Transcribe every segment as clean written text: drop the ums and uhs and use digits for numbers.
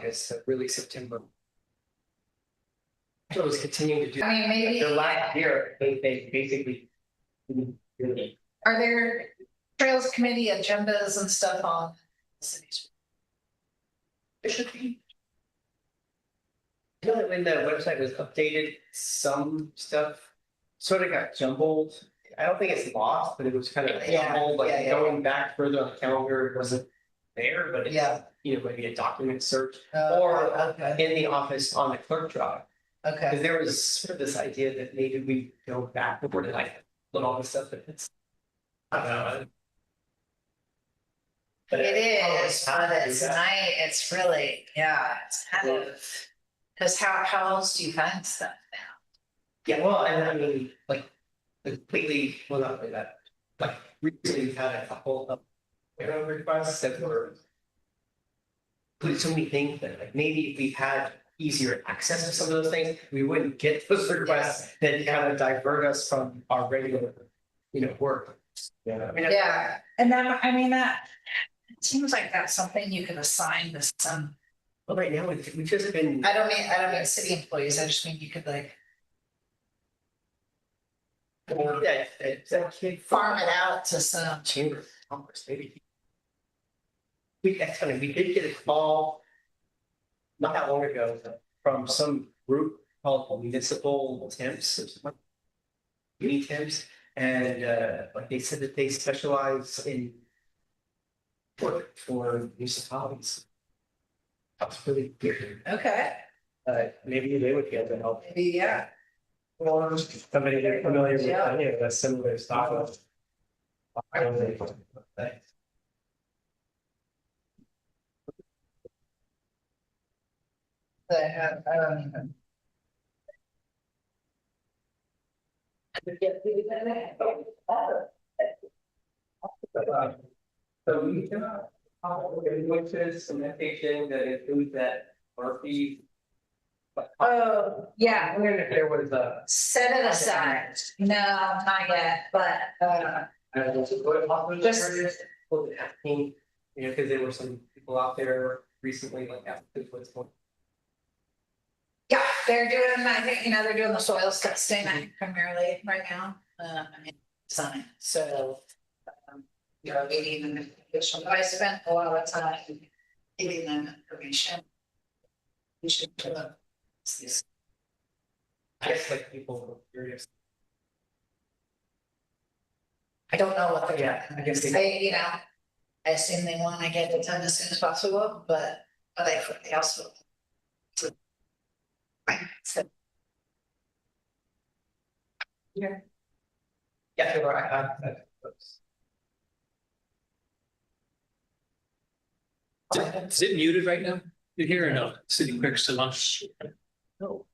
August, so really September. So it was continuing to do. I mean, maybe. The last year, they basically didn't really. Are there trails committee agendas and stuff on the cities? It should be. You know that when the website was updated, some stuff sort of got jumbled. I don't think it's lost, but it was kind of jumbled, like going back further on the calendar, it wasn't there, but it's, you know, maybe a document search or in the office on the clerk drive. Okay. Because there was sort of this idea that maybe we go back before to like put all this stuff, but it's, I don't know. But it is, but it's nice. It's really, it's kind of, because how else do you find stuff now? Yeah, well, and I mean, like, completely, well, not like that. Like, recently we've had a couple of requests that were included so many things that like maybe if we had easier access to some of those things, we wouldn't get those requests that kind of divert us from our regular, you know, work. Yeah. I mean, and then I mean that it seems like that's something you can assign to some. Well, right now we've just been. I don't mean city employees. I just mean you could like. Farm it out to some chamber of commerce, maybe. That's funny. We did get a call not that long ago from some group called Municipal Temps or something. Mini Temps, and like they said that they specialize in work for municipalities. That's really good. Okay. Maybe they would be able to help. Maybe, Or somebody who's familiar with any of the similar stuff. I don't know. I don't even. So we can invoices, some medication that includes that Murphy. Oh, yeah. I wonder if there was a. Set it aside. No, not yet, but Just. You know, because there were some people out there recently, like after what's going. yeah, they're doing, I think, they're doing the soil testing primarily right now. I mean, design. So, meeting them. I spent a lot of time giving them information. We should this. I guess like people were curious. I don't know what they're doing. I guess they I assume they want to get it done as soon as possible, but they also. So. Yeah. Yeah, they were. Is it muted right now? You hear or no? Sitting next to lunch. No.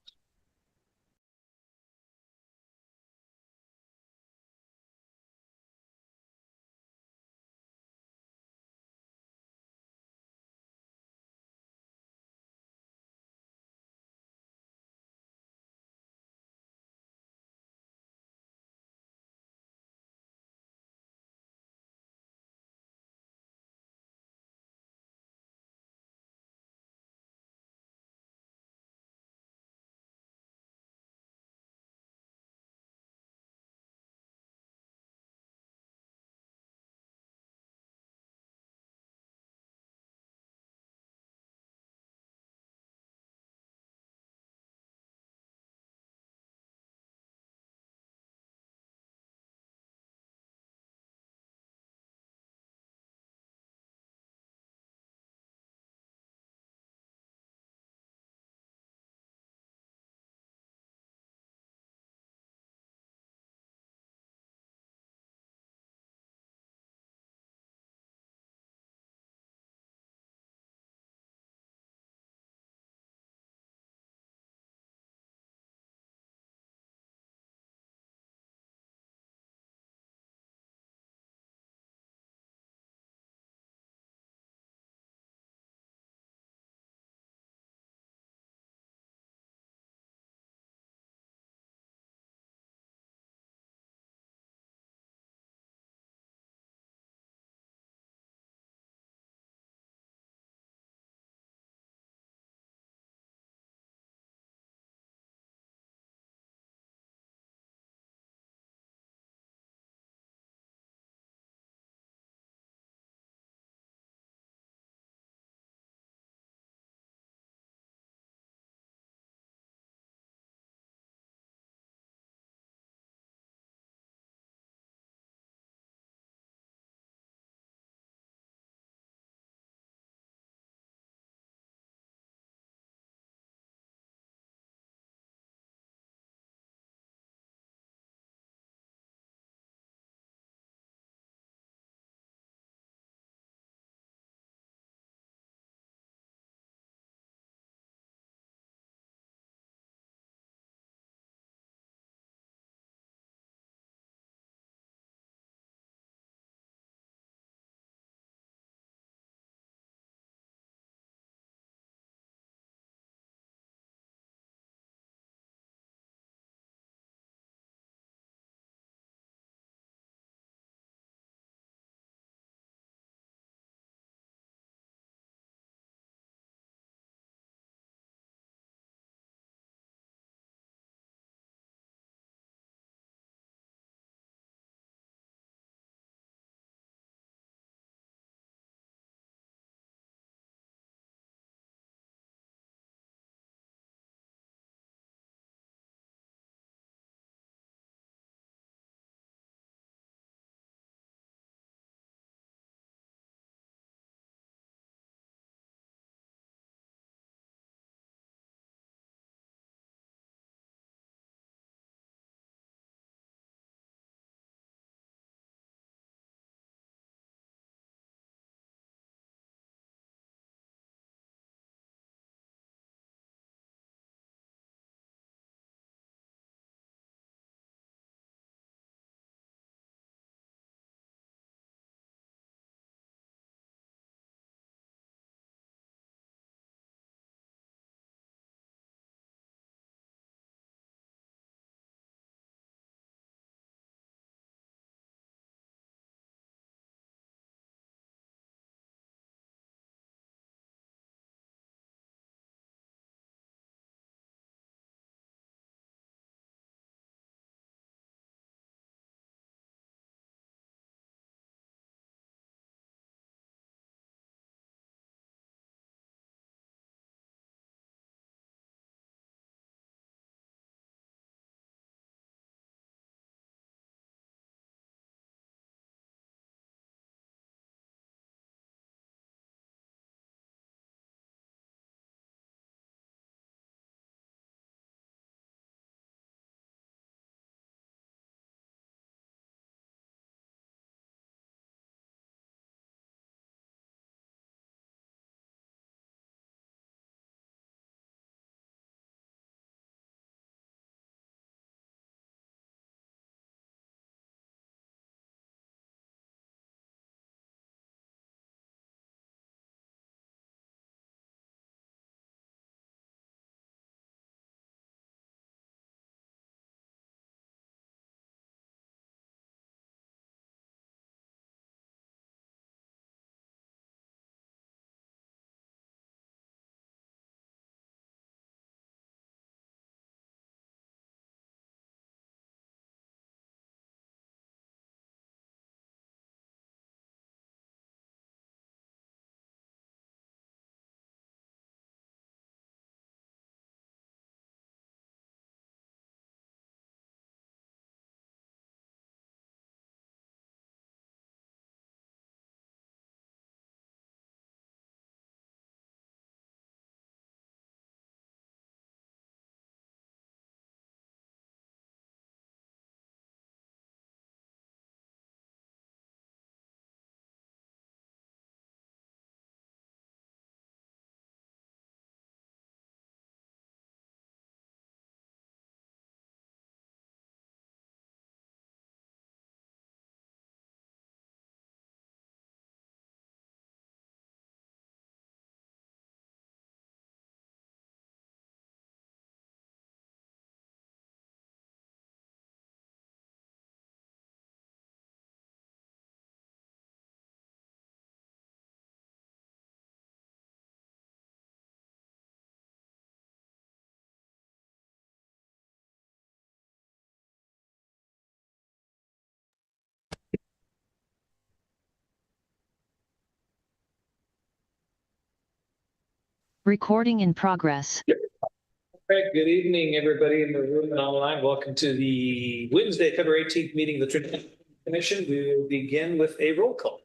Recording in progress. Right, good evening, everybody in the room and online. Welcome to the Wednesday, February 18th meeting of the Trinidad Commission. We will begin with a roll call.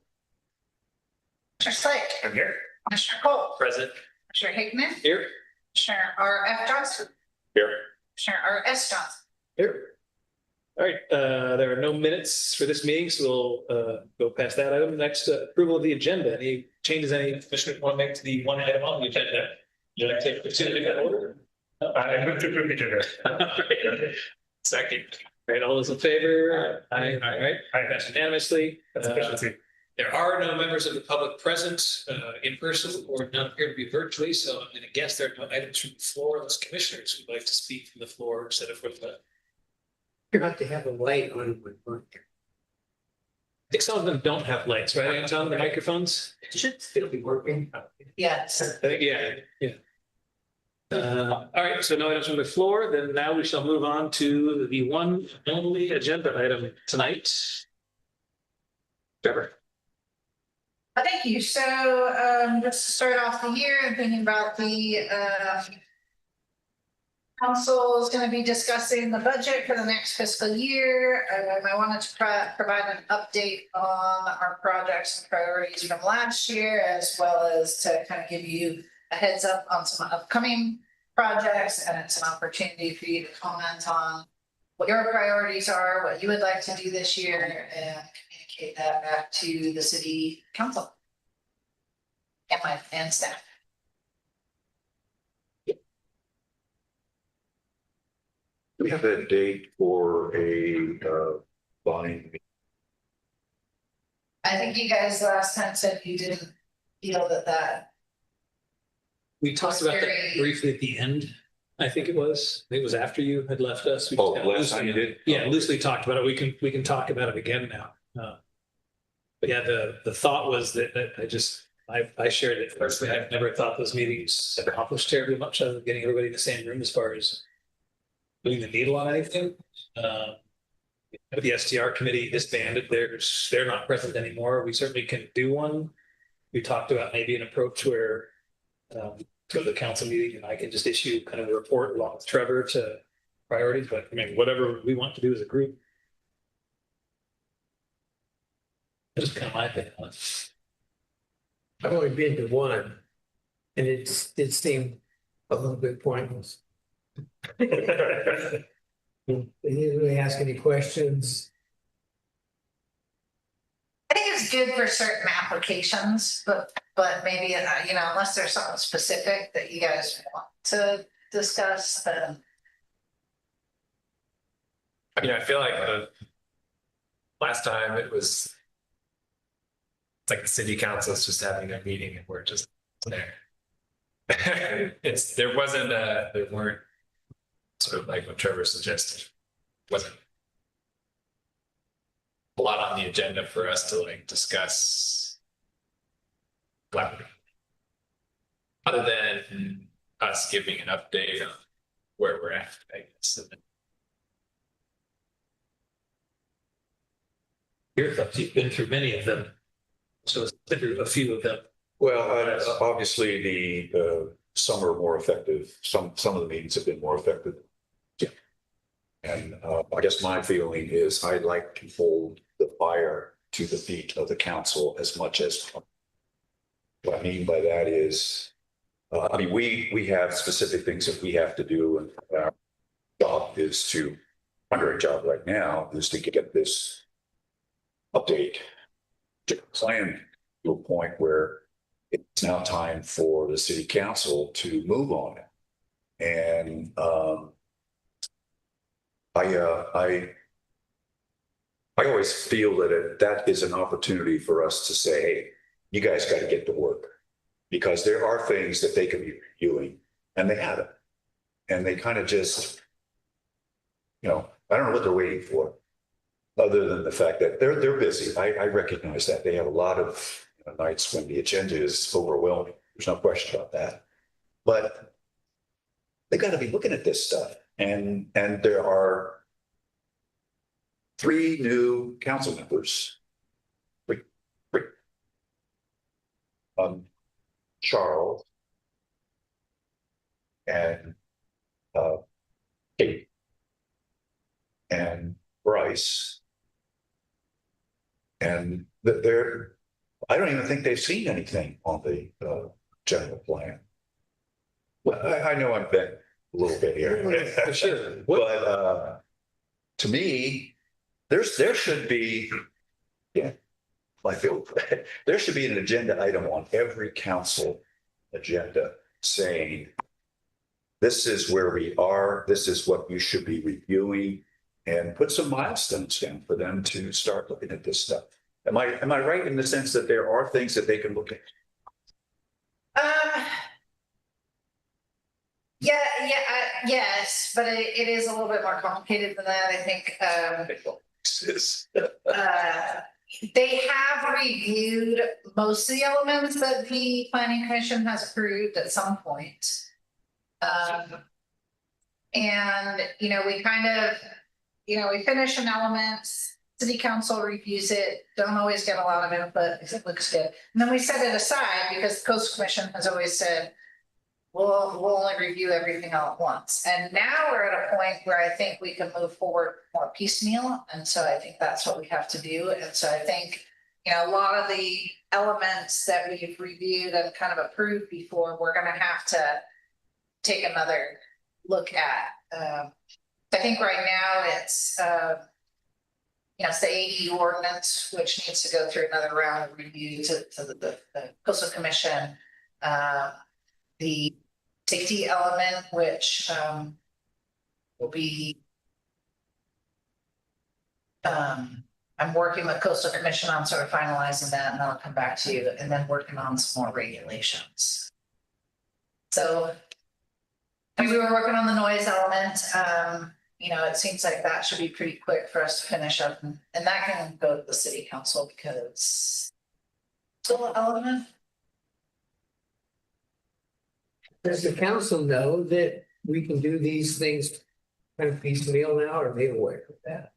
Commissioner Slate. I'm here. Commissioner Cole. Present. Commissioner Hickman. Here. Commissioner R.F. Johnson. Here. Commissioner R.S. Johnson. Here. All right, there are no minutes for this meeting, so we'll go past that item. Next, approval of the agenda. Any changes any commissioner want to make to the one item on the agenda? Would you like to proceed in that order? I move to approve the agenda. Second. All right, all those in favor? Aye. All right, passed unanimously. That's efficiency. There are no members of the public present in person or none appear to be virtually, so I'm going to guess there are no items from the floor. Those commissioners who'd like to speak from the floor instead of from the. You're about to have a light on. I think some of them don't have lights, right, Anton, the microphones? It should still be working. Yes. I think, yeah. All right, so no items from the floor, then now we shall move on to the one only agenda item tonight. Trevor. Thank you. So just to start off the year and thinking about the council is going to be discussing the budget for the next fiscal year. I wanted to provide an update on our projects and priorities from last year, as well as to kind of give you a heads up on some upcoming projects, and it's an opportunity for you to comment on what your priorities are, what you would like to do this year, and communicate that back to the city council and staff. Do we have a date for a buying? I think you guys last time said you didn't feel that We talked about that Very- briefly at the end, I think it was. I think it was after you had left us. We Oh, just kinda last time you did? Yeah, Oh. loosely talked about it. We can talk about it again now. But yeah, the thought was that I shared it firstly. I've never thought those meetings accomplished terribly much other than getting everybody in the same room as far as moving the needle on anything. The STR committee disbanded. They're not present anymore. We certainly can do one. We talked about maybe an approach where go to the council meeting and I can just issue kind of a report along with Trevor to priorities, but I mean, whatever we want to do as a group. That's kind of my opinion on it. I've only been to one, and it seemed a little bit pointless. They didn't really ask any questions. I think it's good for certain applications, but maybe, unless there's something specific that you guys want to discuss, then. I mean, I feel like the last time it's like the city council is just having a meeting and we're just there. There weren't sort of like what Trevor suggested, wasn't a lot on the agenda for us to like discuss collaboratively. Other than us giving an update on where we're at, I guess. Your thoughts, you've been through many of them. So it's been through a few of them. Well, obviously some are more effective. Some of the meetings have been more effective. Yeah. And I guess my feeling is I'd like to hold the fire to the feet of the council as much as. What I mean by that is, I mean, we have specific things that we have to do, and our job is to, primary job right now is to get this update plan to a point where it's now time for the city council to move on it. And I always feel that that is an opportunity for us to say, hey, you guys got to get to work, because there are things that they could be reviewing and they haven't. And they kind of just, I don't know what they're waiting for, other than the fact that they're busy. I recognize that they have a lot of nights when the agenda is overwhelming. There's no question about that. But they got to be looking at this stuff. And there are 3 new council members. Charles, and Kate and Bryce. And they're, I don't even think they've seen anything on the general plan. Well, I know I'm betting a little bit here. For sure. But to me, there should be, yeah, I feel there should be an agenda item on every council agenda saying, this is where we are, this is what you should be reviewing, and put some milestones down for them to start looking at this stuff. Am I right in the sense that there are things that they can look at? Yes, but it is a little bit more complicated than that. I think, they have reviewed most of the elements that the planning commission has approved at some point. And, we kind of, we finish an element, city council reviews it, don't always get a lot of input, because it looks good. And then we set it aside because the coastal commission has always said, we'll only review everything all at once. And now we're at a point where I think we can move forward more piecemeal. And so I think that's what we have to do. And so I think, a lot of the elements that we've reviewed and kind of approved before, we're going to have to take another look at. I think right now it's, it's the AE ordinance, which needs to go through another round of review to the coastal commission. The safety element, which will be, I'm working with coastal commission on sort of finalizing that, and I'll come back to you, and then working on some more regulations. So we were working on the noise element. It seems like that should be pretty quick for us to finish up, and that can go to the city council because still an element. Does the council know that we can do these things kind of piecemeal now, or are they aware of that?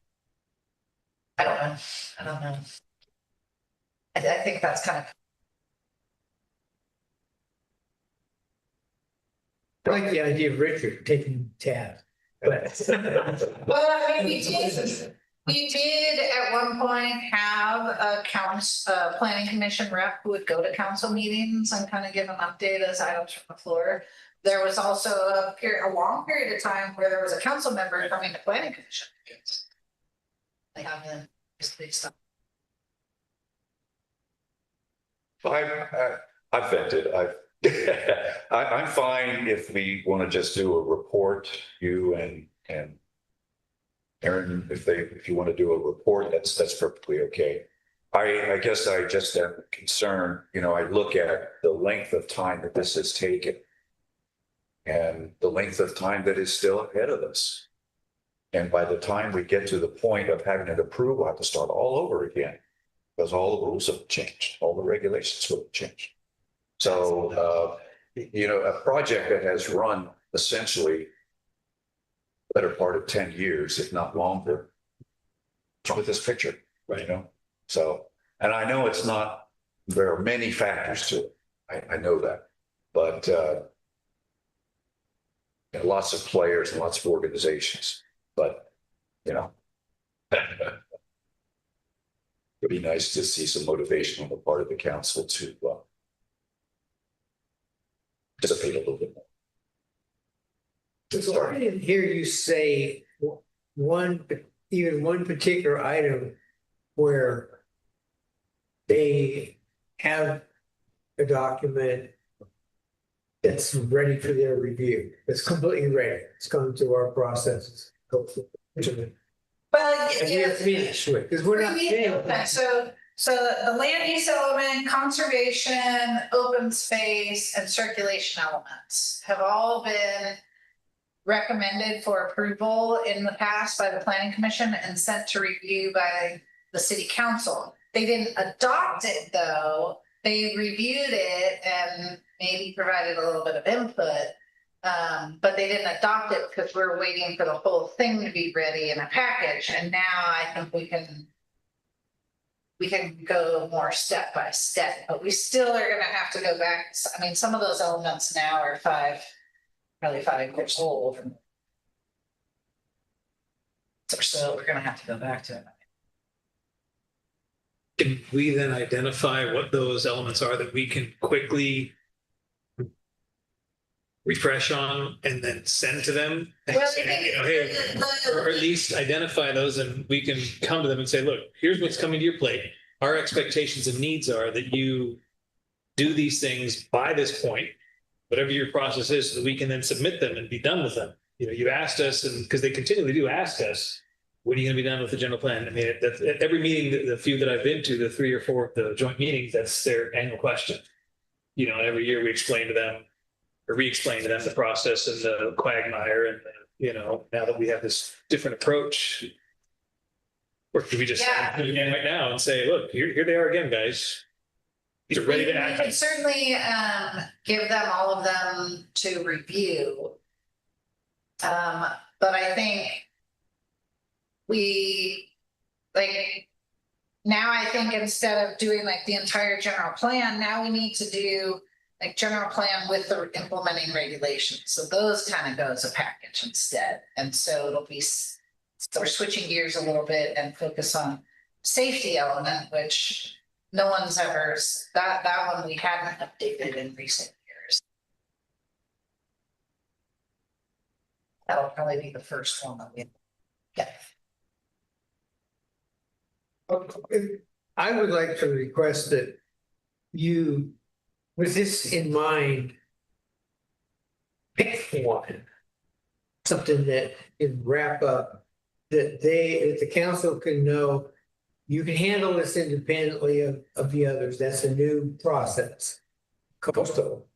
I don't know. I think that's kind of. I like the idea of Richard taking tab. But Well, I mean, we did at one point have a planning commission rep who would go to council meetings and kind of give an update as items from the floor. There was also a long period of time where there was a council member coming to planning commission meetings. They haven't basically stopped. I've vented. I'm fine if we want to just do a report, you and Aaron, if you want to do a report, that's perfectly okay. I guess I just am concerned, I look at the length of time that this has taken and the length of time that is still ahead of us. And by the time we get to the point of having it approved, we'll have to start all over again because all the rules have changed, all the regulations will have changed. So, a project that has run essentially the better part of 10 years, if not longer, with this picture, right? So, and I know it's not, there are many factors to it. I know that, but lots of players and lots of organizations, but, it'd be nice to see some motivation on the part of the council to participate a little bit more. so I didn't hear you say even one particular item where they have a document that's ready for their review. It's completely ready. It's gone through our processes. Hopefully. Well, And we're finished with, because we're not saying. So the land use element, conservation, open space, and circulation elements have all been recommended for approval in the past by the planning commission and sent to review by the city council. They didn't adopt it though. They reviewed it and maybe provided a little bit of input. But they didn't adopt it because we're waiting for the whole thing to be ready in a package. And now I think we can go more step by step, but we still are going to have to go back. I mean, some of those elements now are probably 5 years old. So we're gonna have to go back to it. Can we then identify what those elements are that we can quickly refresh on and then send to them? And Well, I say, think you know, hey, or at least identify those and we can come to them and say, look, here's what's coming to your plate. Our expectations and needs are that you do these things by this point, whatever your process is, so that we can then submit them and be done with them. You know, you asked us, and because they continually do ask us, when are you going to be done with the general plan? I mean, that's at every meeting, the few that I've been to, the 3 or 4 of the joint meetings, that's their annual question. You know, every year we explain to them or re-explain to them the process and the quagmire, and you know, now that we have this different approach, or do we just do it again right now and say, look, here they are again, guys. These are ready to We act. could certainly give them all of them to review. But I think now I think instead of doing like the entire general plan, now we need to do like general plan with the implementing regulations. So those kind of go as a package instead. And so it'll be, so we're switching gears a little bit and focus on safety element, which no one's ever, that one we haven't updated in recent years. That'll probably be the first one that we get. I would like to request that you, with this in mind, pick one, something that can wrap up, that the council can know you can handle this independently of the others. That's a new process. Coastal.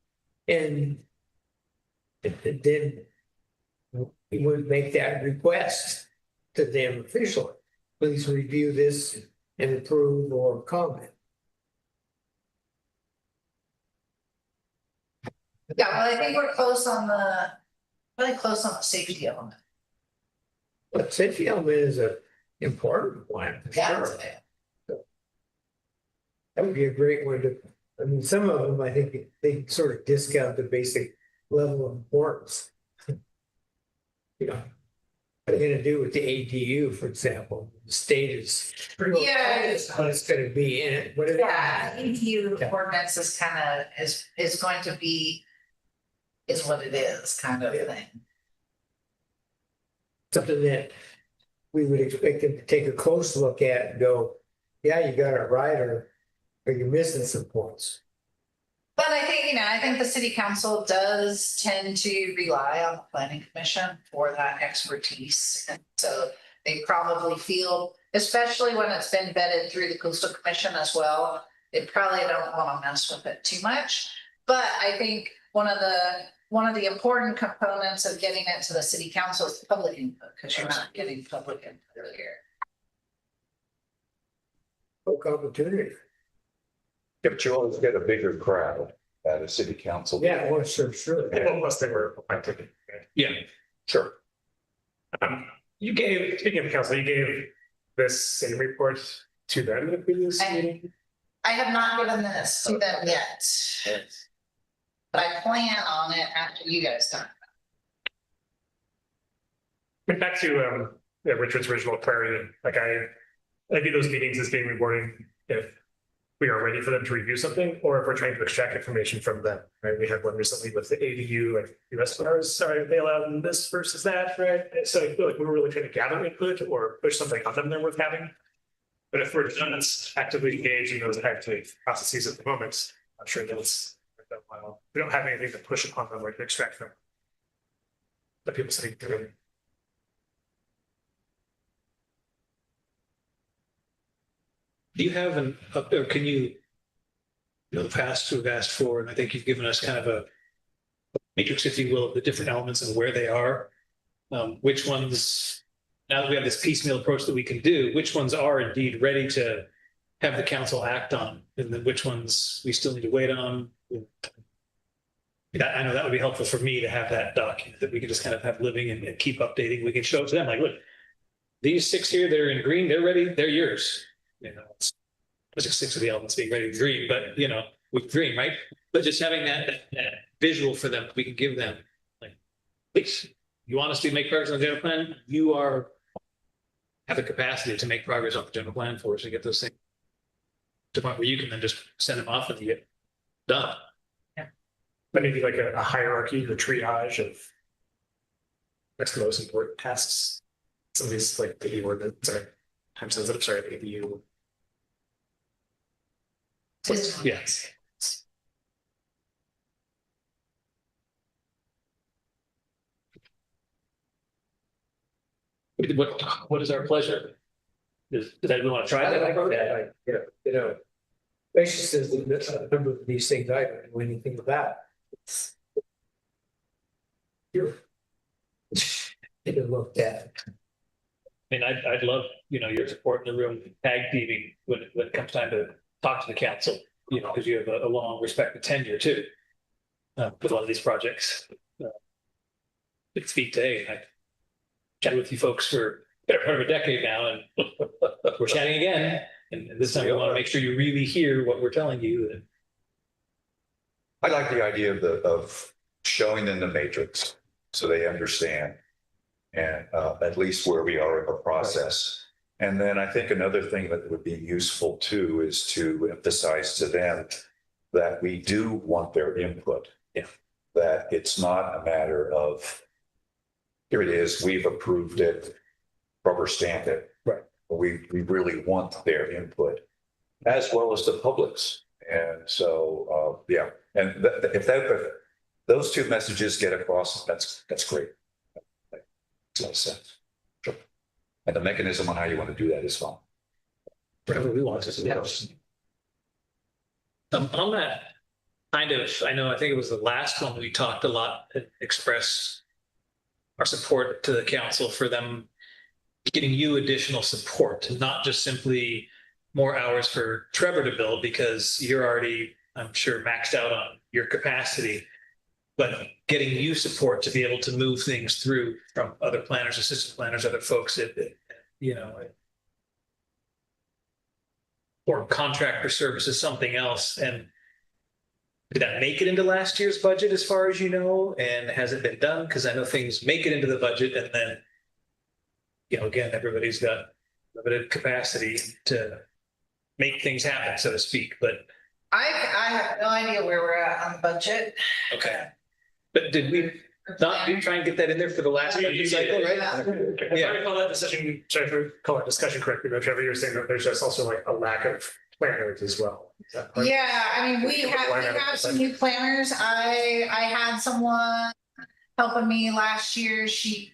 And then we would make that request to them officially. Please review this and approve or comment. Yeah, well, I think we're really close on the safety element. But safety element is an important one, for sure. That would be a great one to, I mean, some of them, I think they sort of discount the basic level of importance. You know, what are they gonna do with the ADU, for example? The state is. Yeah. How it's gonna be in it. What is- Yeah, EDU ordinance is kind of, is going to be, is what it is kind of thing. Something that we would expect them to take a close look at and go, yeah, you got it right, or you're missing some points. But I think, I think the city council does tend to rely on the planning commission for that expertise. And so they probably feel, especially when it's been vetted through the coastal commission as well, they probably don't want to mess with it too much. But I think one of the important components of getting it to the city council is public input, because you're not getting public input here. Folk opportunity. Yeah, but you always get a bigger crowd at a city council. Yeah, well, sure. Unless they were appointed. Yeah, Sure. You gave, speaking of council, you gave this same report to them in the previous meeting? I have not given this to them yet. But I plan on it after you guys talk. Back to Richard's original query, like I view those meetings as being rewarding if we are ready for them to review something, or if we're trying to extract information from them, right? We had one recently with the ADU and US bars, are they allowed this versus that, right? So I feel like we were really trying to gather input or push something on them they're worth having. But if we're not actively engaged in those active processes at the moment, I'm sure that it's, we don't have anything to push upon them or to extract from. The people sitting through. do you have or can you, the past we've asked for, and I think you've given us kind of a matrix, if you will, of the different elements and where they are. Which ones, now that we have this piecemeal approach that we can do, which ones are indeed ready to have the council act on, and then which ones we still need to wait on? I know that would be helpful for me to have that document that we can just kind of have living and keep updating. We can show it to them like, look, these 6 here that are in green, they're ready, they're yours. It's 6 of the elements being ready to green, but with green, right? But just having that visual for them, we can give them, like, please, you want us to make progress on the general plan, have the capacity to make progress on the general plan for us to get those things to the point where you can then just send them off and you get done. But maybe like a hierarchy, the triage of what's the most important tasks. Some of these like the ordinance, sorry, time sensitive, sorry, the ADU. Yes. What is our pleasure? Does anyone want to try that? Yeah, you know, Rachel says that a number of these things I don't know anything about. You're it looked at. I mean, I'd love, your support in the room, tag teaming when it comes time to talk to the council, because you have a long respected tenure too. With a lot of these projects. It's feet day. I chatted with you folks for better part of a decade now, and we're chatting again. And this time we want to make sure you really hear what we're telling you. I like the idea of showing them the matrix so they understand and at least where we are in the process. And then I think another thing that would be useful too is to emphasize to them that we do want their input. Yeah. That it's not a matter of, here it is, we've approved it, rubber stamp it. Right. We really want their input as well as the public's. And so, yeah, and if those two messages get across, that's great. Makes a lot of sense. Sure. And the mechanism on how you want to do that is fine. Whatever we want to do. On that I think it was the last one we talked a lot and expressed our support to the council for them getting you additional support, not just simply more hours for Trevor to build because you're already, I'm sure, maxed out on your capacity, but getting you support to be able to move things through from other planners, assistant planners, other folks or contractor services, something else. And did that make it into last year's budget as far as you know? And has it been done? Because I know things make it into the budget and then, again, everybody's got limited capacity to make things happen, so to speak. But I have no idea where we're at on the budget. okay. But did we not try and get that in there for the last budget cycle, right? If I recall that decision, sorry if I recall that discussion correctly, but Trevor, you were saying that there's just also like a lack of planners as well. Is that right? Yeah, I mean, we have some new planners. I had someone helping me last year. She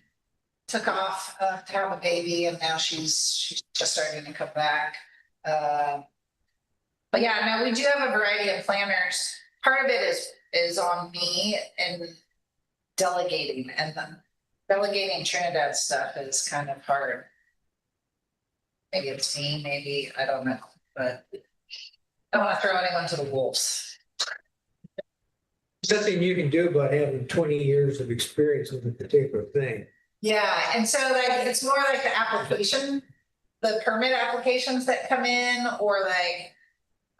took off to have a baby and now she's just starting to come back. But yeah, no, we do have a variety of planners. Part of it is on me and delegating, and then delegating Trinidad stuff is kind of hard. Maybe it's me, maybe, I don't know, but I don't want to throw anyone to the wolves. There's nothing you can do about having 20 years of experience with a particular thing. Yeah, and so like it's more like the application, the permit applications that come in, or like,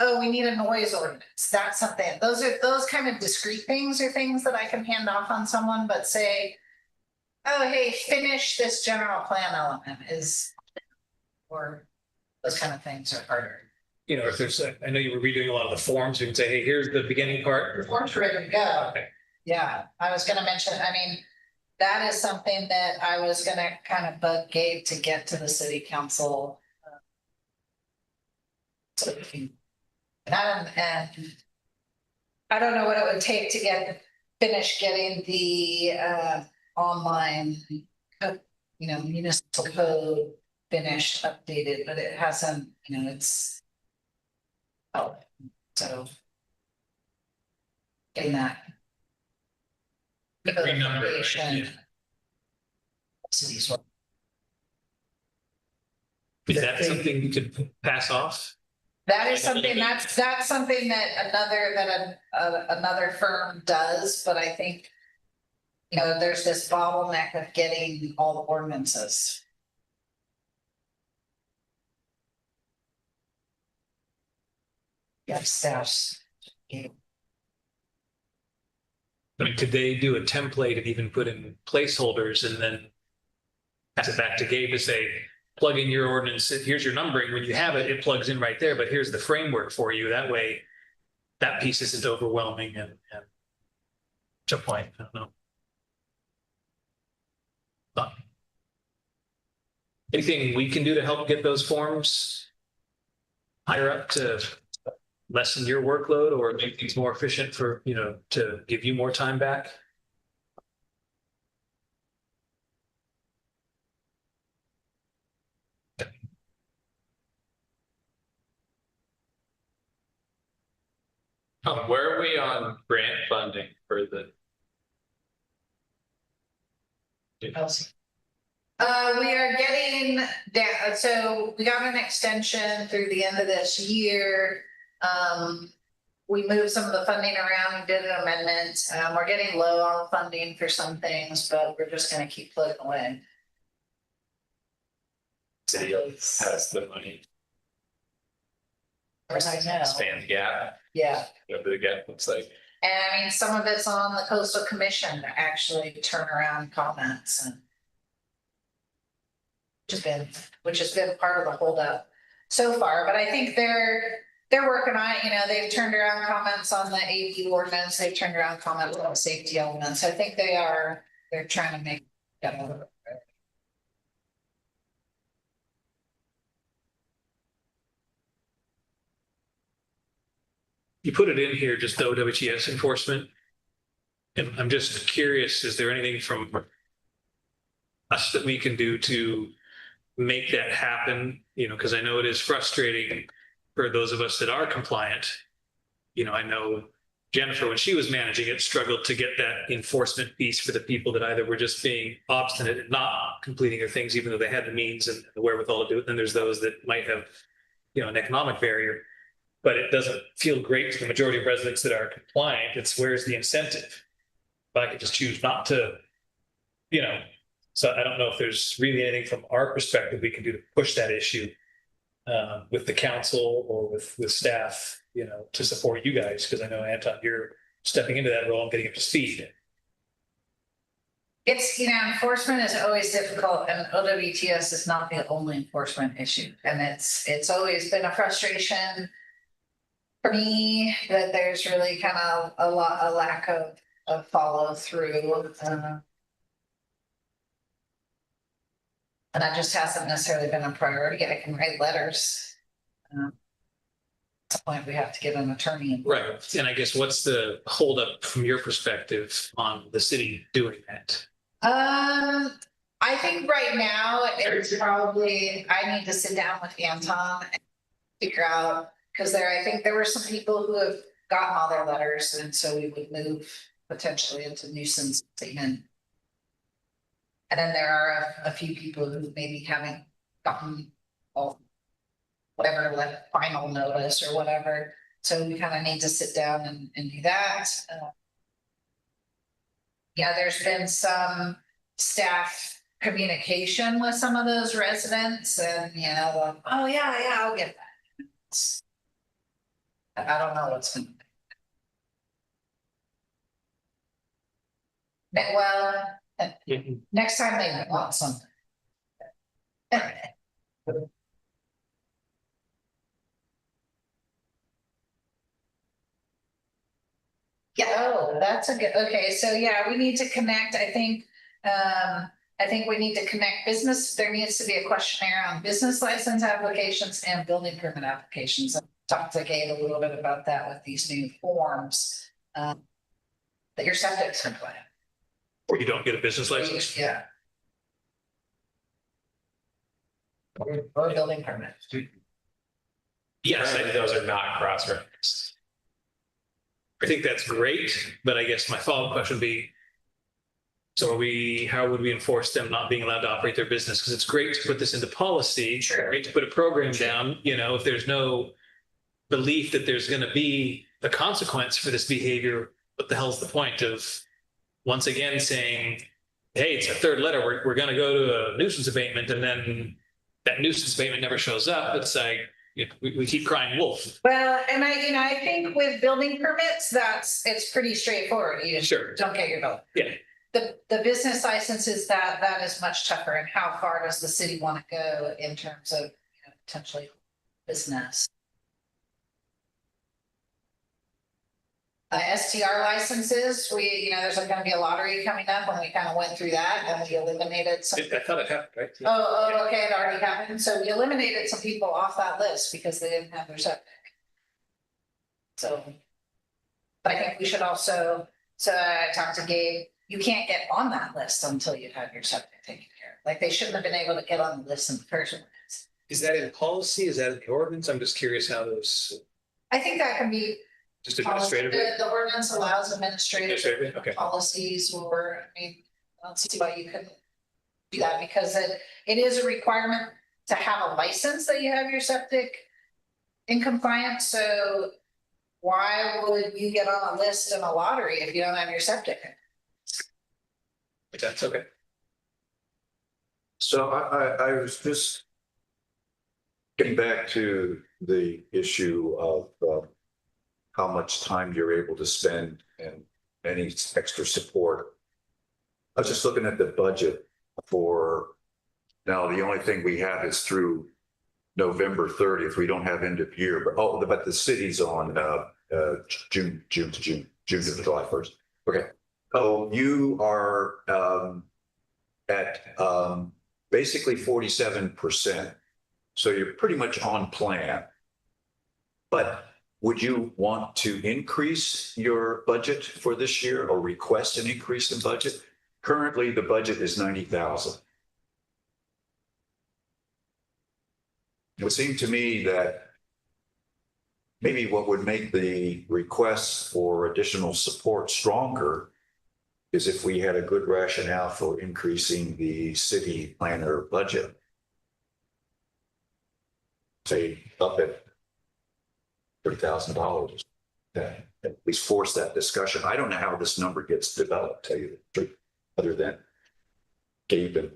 oh, we need a noise ordinance. That's something. Those kind of discrete things are things that I can hand off on someone, but say, oh, hey, finish this general plan element or those kind of things are harder. If there's, I know you were redoing a lot of the forms, you can say, hey, here's the beginning part. The form's ready to go. Okay. Yeah, I was gonna mention, I mean, that is something that I was gonna kind of bug Gabe to get to the city council. So we can, and I don't know what it would take to finish getting the online, municipal code finished, updated, but it hasn't, it's, so getting that. Renumber it, yeah. Cities. Is that something you could pass off? That is something that's something that another firm does, but I think, there's this bottleneck of getting all the ordinances. Yes, staffs. I mean, could they do a template and even put in placeholders and then pass it back to Gabe to say, plug in your ordinance, here's your numbering. When you have it, it plugs in right there, but here's the framework for you. That way, that piece isn't overwhelming and to a point, I don't know. Anything we can do to help get those forms higher up to lessen your workload or make things more efficient for, to give you more time back? Where are we on grant funding for the? We are getting down, so we got an extension through the end of this year. We moved some of the funding around, we did an amendment. We're getting low on funding for some things, but we're just gonna keep plugging away. City has the money, As I know, expand the gap, yeah. whatever the gap looks like. And I mean, some of it's on the coastal commission to actually turn around comments and which has been part of the holdup so far, but I think they're working on it. They've turned around comments on the AV ordinance, they've turned around comments on the safety elements. I think they're trying to make that. You put it in here, just the OWTS enforcement. And I'm just curious, is there anything from us that we can do to make that happen? Because I know it is frustrating for those of us that are compliant. I know Jennifer, when she was managing it, struggled to get that enforcement piece for the people that either were just being obstinate and not completing their things, even though they had the means and the wherewithal to do it. Then there's those that might have, an economic barrier. But it doesn't feel great to the majority of residents that are compliant. It's where's the incentive? But I could just choose not to, so I don't know if there's really anything from our perspective we can do to push that issue with the council or with staff, to support you guys. Because I know, Anton, you're stepping into that role and getting up to speed. It's, enforcement is always difficult, and OWTS is not the only enforcement issue. And it's always been a frustration for me that there's really kind of a lack of follow through. And that just hasn't necessarily been a priority. I can write letters. At some point we have to get an attorney. Right. And I guess what's the holdup from your perspective on the city doing that? I think right now it's probably, I need to sit down with Anton and figure out, because I think there were some people who have gotten all their letters, and so we would move potentially into nuisance statement. And then there are a few people who maybe haven't gotten all whatever, like final notice or whatever. So we kind of need to sit down and do that. There's been some staff communication with some of those residents, and like, oh yeah, I'll get that. I don't know what's going to. Well, next time they want something. Yeah, oh, that's a good, okay, so yeah, we need to connect, I think we need to connect business, there needs to be a questionnaire on business license applications and building permit applications. I talked to Gabe a little bit about that with these new forms, that your septic's compliant. Or you don't get a business license? Yeah. Or building permit. Yes, Those are not cross-referenced. I think that's great, but I guess my follow-up question would be, so how would we enforce them not being allowed to operate their business? Because it's great to put this into policy, great to put a program down, if there's no belief that there's going to be a consequence for this behavior, what the hell's the point of once again saying, hey, it's a third letter, we're going to go to a nuisance abatement, and then that nuisance abatement never shows up. It's like, we keep crying wolf. Well, and I think with building permits, it's pretty straightforward. You just Sure. don't get your building. Yeah. The business licenses, that is much tougher. And how far does the city want to go in terms of, potentially business? STR licenses, there's going to be a lottery coming up, and we kind of went through that and we eliminated some. I thought it happened, right? Oh, okay, it already happened. So we eliminated some people off that list because they didn't have their septic. So. But I think we should also, so I talked to Gabe, you can't get on that list until you have your septic taken care of. Like, they shouldn't have been able to get on the list in the first place. Is that in policy? Is that in the ordinance? I'm just curious how those, I think that can be. just administratively? The ordinance allows administrative Administratively, okay. policies, or, I don't see why you couldn't do that, because it is a requirement to have a license that you have your septic in compliance. So why would you get on a list in a lottery if you don't have your septic? That's okay. So I was just getting back to the issue of how much time you're able to spend and any extra support. I was just looking at the budget for, now the only thing we have is through November 30th. We don't have end of year, but the city's on June to July 1st. Okay. Oh, you are at basically 47%. So you're pretty much on plan. But would you want to increase your budget for this year or request an increase in budget? Currently, the budget is 90,000. It would seem to me that maybe what would make the requests for additional support stronger is if we had a good rationale for increasing the city planner budget. Say up at $30,000, that at least force that discussion. I don't know how this number gets developed, tell you the truth, other than Gabe and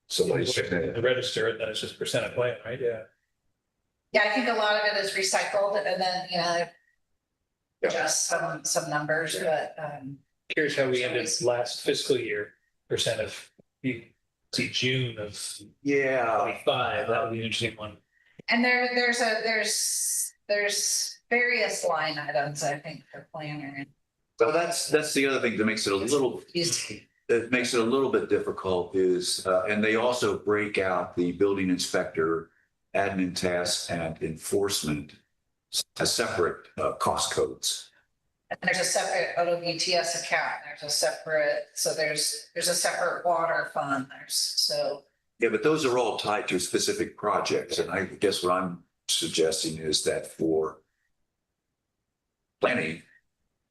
somebody sitting in The it. register, and then it's just percent of plan, right? Yeah. Yeah, I think a lot of it is recycled, and then, just some numbers, but, Curious how we ended last fiscal year, percent of, you see June of Yeah. 25, that would be an interesting one. and there's various line items, I think, for planner. Well, that's the other thing that makes it a little, that makes it a little bit difficult is, and they also break out the building inspector, admin tasks and enforcement as separate cost codes. And there's a separate OWTS account, there's a separate water fund, Yeah, but those are all tied to specific projects. And I guess what I'm suggesting is that for planning,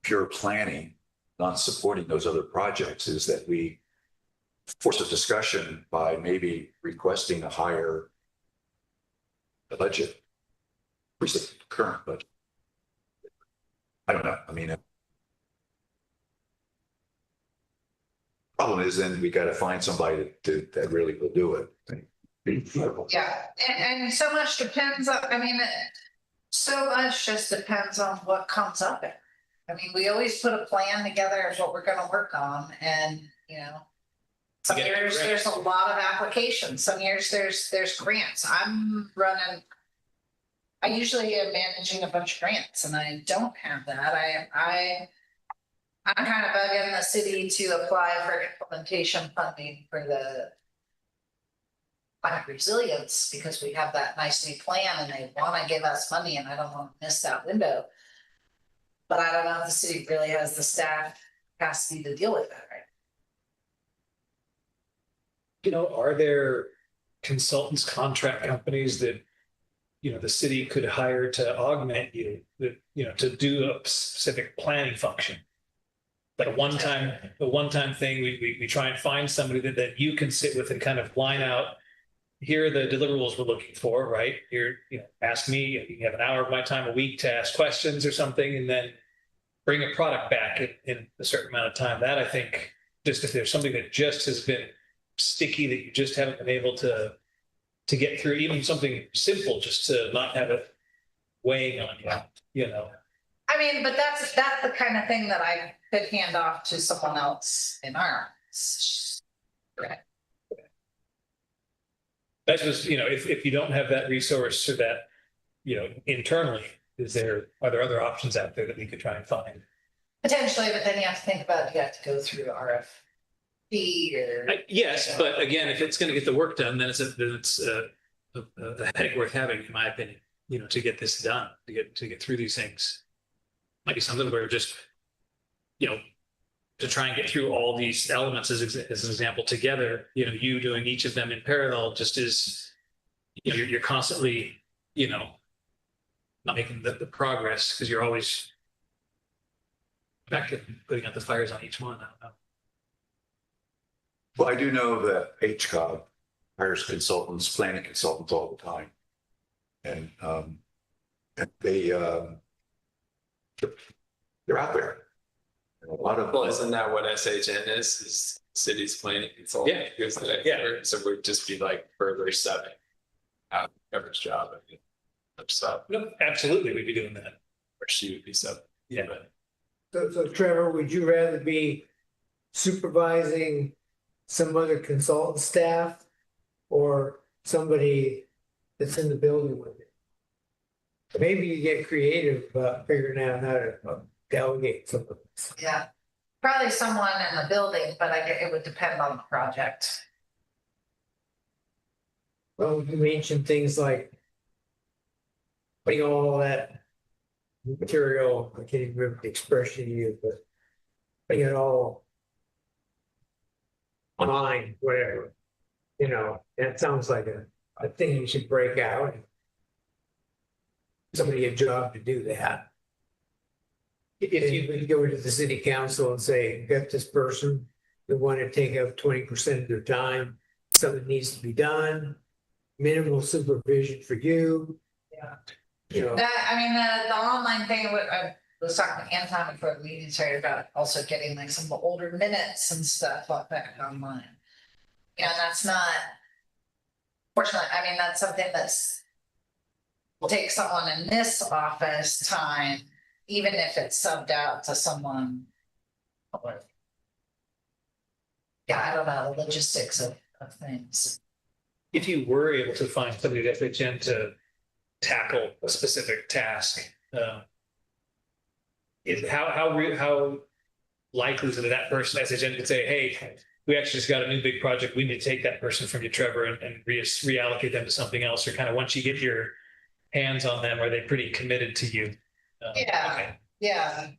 pure planning, not supporting those other projects, is that we force a discussion by maybe requesting a higher budget, the current budget. I don't know. I mean, problem is then we got to find somebody that really will do it. yeah, and so much depends on, so much just depends on what comes up. We always put a plan together of what we're gonna work on, and, some You get years grants. there's a lot of applications, some years there's grants. I usually am managing a bunch of grants, and I don't have that. I'm kind of bugging the city to apply for implementation funding for the climate resilience, because we have that nice new plan and they want to give us money, and I don't want to miss that window. But I don't know if the city really has the staff capacity to deal with that, right? Are there consultants, contract companies that, the city could hire to augment you, that, to do a specific planning function? Like a one-time thing, we try and find somebody that you can sit with and kind of line out, here are the deliverables we're looking for, right? Ask me, you have an hour of my time a week to ask questions or something, and then bring a product back in a certain amount of time. That, I think, just if there's something that just has been sticky that you just haven't been able to to get through even something simple, just to not have it weighing on you, you know? I mean, but that's the kind of thing that I could hand off to someone else in our. Right. That's just, you know, if you don't have that resource or that, you know, internally, are there other options out there that we could try and find? Potentially, but then you have to think about, you have to go through RFP or. Yes, but again, if it's going to get the work done, then it's a headache worth having, in my opinion, you know, to get this done, to get through these things. Might be something where just, you know, to try and get through all these elements as an example together, you know, you doing each of them in parallel just is, you know, you're constantly, you know, not making the progress because you're always back to putting out the fires on each one. I don't know. Well, I do know that HCOG hires consultants, planning consultants all the time. And they're out there. And a lot of. Well, isn't that what SHN is city's planning consultant? Yeah. Because Yeah. So we'd just be like further subbing out Trevor's job. I mean, sub, No, absolutely, we'd be doing that. or she would be sub. Yeah. But So Trevor, would you rather be supervising some other consultant staff or somebody that's in the building with you? Maybe you get creative about figuring out how to delegate something. Yeah, probably someone in the building, but it would depend on the project. Well, you mentioned things like putting all that material, I can't even remember the expression you used, but putting it all online, whatever. You know, that sounds like a thing you should break out. Somebody a job to do that. If you would go to the city council and say, got this person, we want to take up 20% of their time, something needs to be done, minimal supervision for you. Yeah. You know, That, I mean, the online thing, I was talking to Anton before the meeting started about also getting like some of the older minutes and stuff up back online. Yeah, that's not, fortunately, I mean, that's something will take someone in this office time, even if it's subbed out to someone. Yeah, I don't know, the logistics of things. If you were able to find somebody at FHN to tackle a specific task, how likely is it that person at FHN could say, hey, we actually just got a new big project, we need to take that person from you, Trevor, and reallocate them to something else, or kind of once you get your hands on them, are they pretty committed to you? Yeah. Okay. Yeah.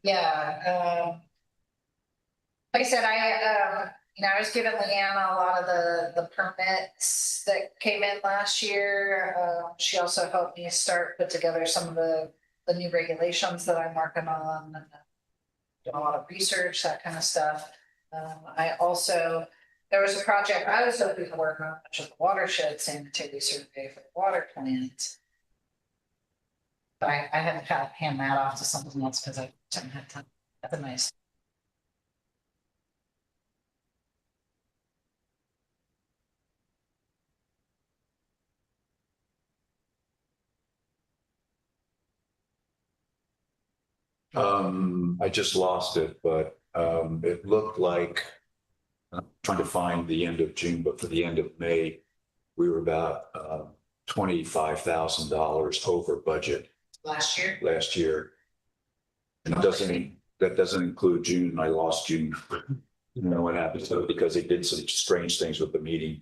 Like I said, I was giving Leanna a lot of the permits that came in last year. She also helped me put together some of the new regulations that I'm working on, and doing a lot of research, that kind of stuff. There was a project I was hoping to work on, which was the watershed sanitary survey for the water plant. But I had to kind of hand that off to someone else because I didn't have time. That's a nice. I just lost it, but it looked like, I'm trying to find the end of June, but for the end of May, we were about $25,000 over budget Last year. last year. And that doesn't include June. I lost June. You know what happened to it because they did some strange things with the meeting.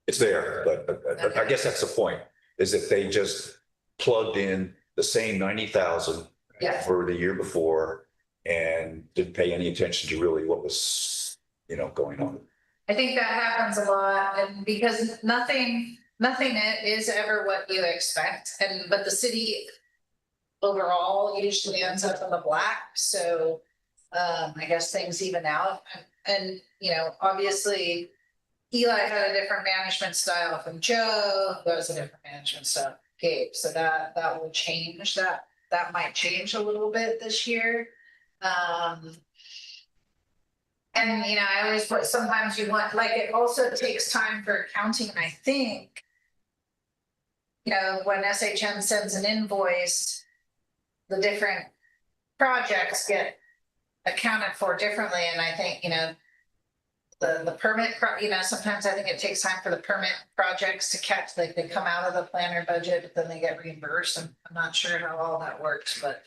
It's there, but I guess that's the point, is that they just plugged in the same 90,000 Yeah. for the year before and didn't pay any attention to really what was, you know, going on. I think that happens a lot, and because nothing is ever what you expect, but the city overall usually ends up in the black. So I guess things even out, and obviously Eli had a different management style from Joe, who has a different management style from Gabe. So that will change. That might change a little bit this year. And, you know, I always put, sometimes you want, like, it also takes time for accounting, I think. You know, when SHM sends an invoice, the different projects get accounted for differently, and I think, you know, the permit, you know, sometimes I think it takes time for the permit projects to catch, like, they come out of the planner budget, but then they get reimbursed. I'm not sure how all that works, but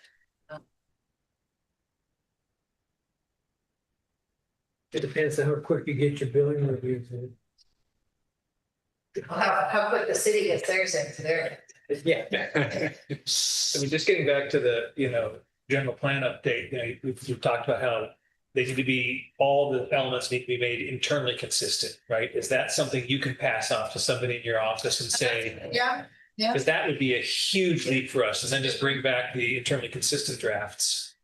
It depends on how quick you get your billing reviews in. how quick the city gets theirs into there. Yeah. I mean, just getting back to the, you know, general plan update, you know, we've talked about how they need to be, all the elements need to be made internally consistent, right? Is that something you can pass off to somebody in your office and say? Yeah, Because that would be a huge leap for us, and then just bring back the internally consistent drafts.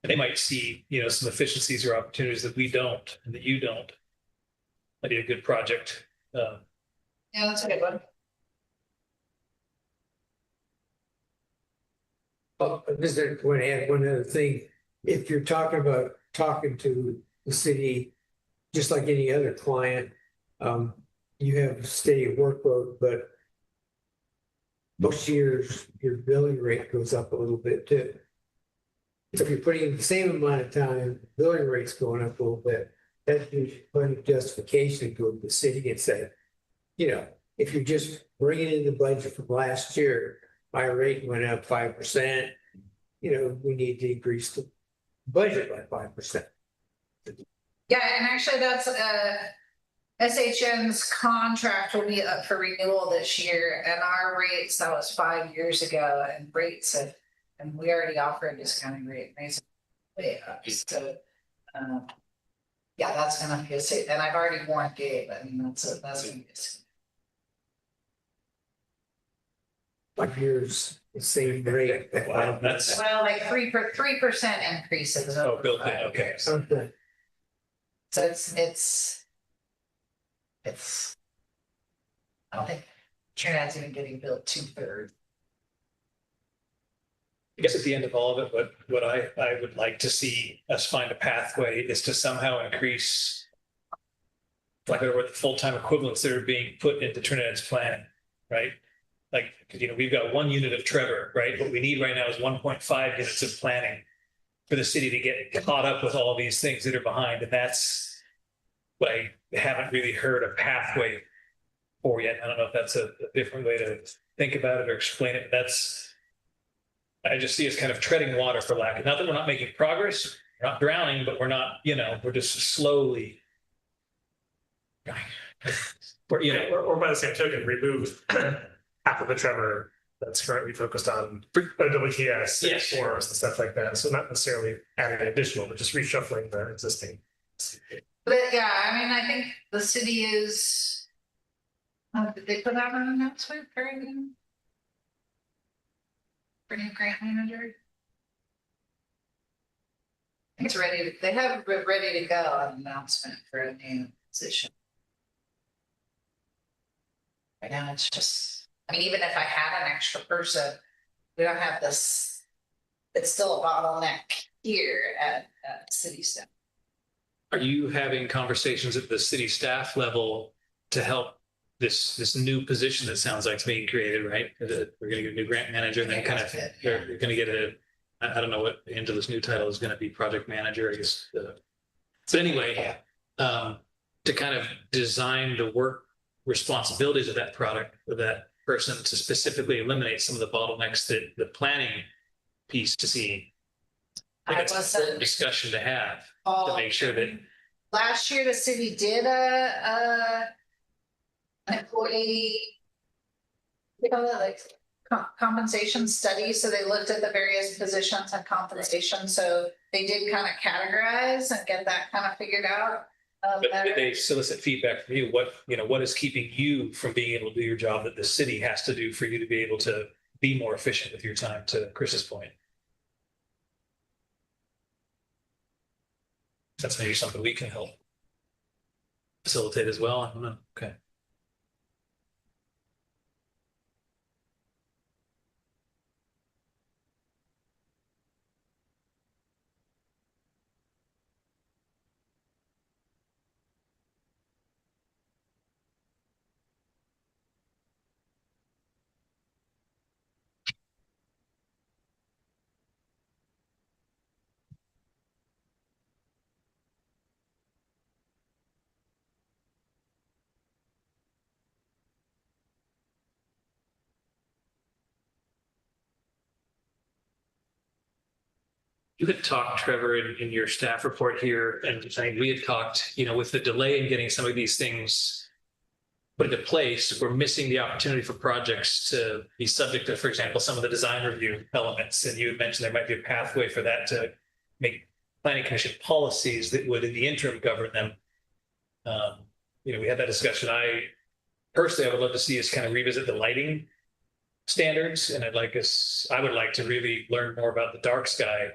And they might see, you know, some efficiencies or opportunities that we don't, and that you don't. That'd be a good project. yeah, that's a good one. Oh, this is going to add one other thing. If you're talking about talking to the city, just like any other client, you have steady workload, but most years your billing rate goes up a little bit too. So if you're putting in the same amount of time, billing rate's going up a little bit. That gives you plenty of justification to go to the city and say, you know, if you're just bringing in the budget from last year, my rate went up 5%. You know, we need to increase the budget by 5%. Yeah, and actually that's SHM's contract will be up for renewal this year, and our rates, that was 5 years ago, and rates have, and we already offer a discounting rate, rates way up, so yeah, that's gonna be a, and I've already warned Gabe, I mean, that's gonna be a 5 years, the same rate. Wow, that's, well, like 3% increases. oh, over built in, 5 okay. years. Something. So it's, I don't think Trinidad's even getting built 2/3. I guess at the end of all of it, what I would like to see us find a pathway is to somehow increase, like, what the full-time equivalents that are being put into Trinidad's planning, right? Like, 'cause, you know, we've got 1 unit of Trevor, right? What we need right now is 1.5 units of planning for the city to get caught up with all these things that are behind. And that's what I haven't really heard a pathway for yet. I don't know if that's a different way to think about it or explain it. I just see us kind of treading water, for lack of, not that we're not making progress, we're not drowning, but we're not, you know, we're just slowly. You know, Or by the same token, remove half of the Trevor that's currently focused on WTS. Yes. Or stuff like that. So not necessarily adding additional, but just reshuffling the existing. But yeah, I mean, I think the city is, did they put out an announcement for a new grant manager? I think it's ready, they have it ready to go, an announcement for a new position. Right now, it's just, I mean, even if I had an extra person, we don't have this, it's still a bottleneck here at city staff. are you having conversations at the city staff level to help this new position that sounds like it's being created, right? We're gonna get a new grant manager, and then kind of, you're gonna get I don't know what the end of this new title is gonna be, project manager, I guess. But anyway, to kind of design the work responsibilities of that product, of that person, to specifically eliminate some of the bottlenecks that the planning piece to see. I think it's an important discussion to have, to make sure that. Last year, the city did an employee, they call it like compensation study. So they looked at the various positions and compensation. So they did kind of categorize and get that kind of figured out. But did they solicit feedback from you? What is keeping you from being able to do your job that the city has to do for you to be able to be more efficient with your time, to Chris's point? That's maybe something we can help facilitate as well. I don't know. Okay. You had talked, Trevor, in your staff report here, and I think we had talked, with the delay in getting some of these things put into place, we're missing the opportunity for projects to be subject to, for example, some of the design review elements. And you had mentioned there might be a pathway for that to make planning commission policies that would, in the interim, govern them. We had that discussion. I would love to see us kind of revisit the lighting standards, and I would like to really learn more about the dark sky.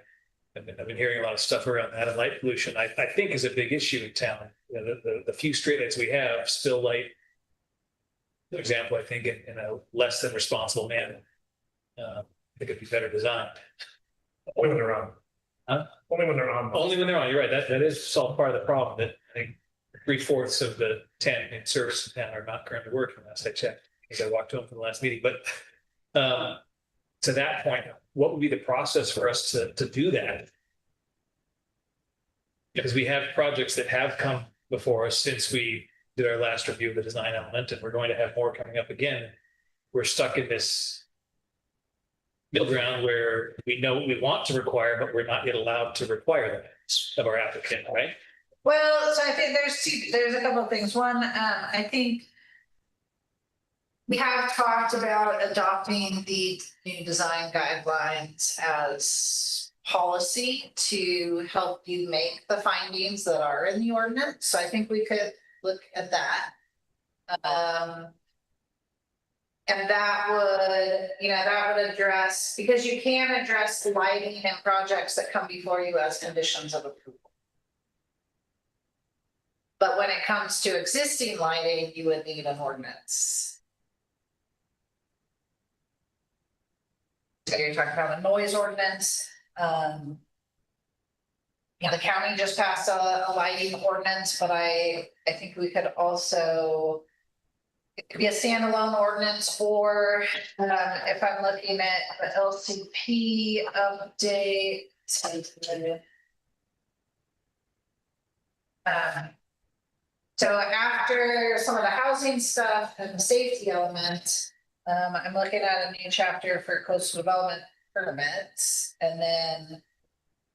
I've been hearing a lot of stuff around that, and light pollution, I think, is a big issue in town. The few streetlights we have spill light, for example, I think in a less than responsible manner. I think it'd be better designed. Only when they're on. Huh? Only when they're on. Only when they're on. You're right. That is solved part of the problem. That I think 3/4 of the 10 in service in town are not currently working. Last I checked, as I walked home from the last meeting. But to that point, what would be the process for us to do that? Because we have projects that have come before us since we did our last review of the design element, and we're going to have more coming up again. We're stuck in this middle ground where we know what we want to require, but we're not yet allowed to require that of our applicant, right? Well, so I think there's a couple of things. One, I think we have talked about adopting the new design guidelines as policy to help you make the findings that are in the ordinance. So I think we could look at that. And that would address, because you can address lighting and projects that come before you as conditions of approval. But when it comes to existing lighting, you would need an ordinance. So you're talking about a noise ordinance. The county just passed a lighting ordinance, but I think we could also, it could be a standalone ordinance, or if I'm looking at the LCP update. So after some of the housing stuff and the safety element, I'm looking at a new chapter for coastal development permits, and then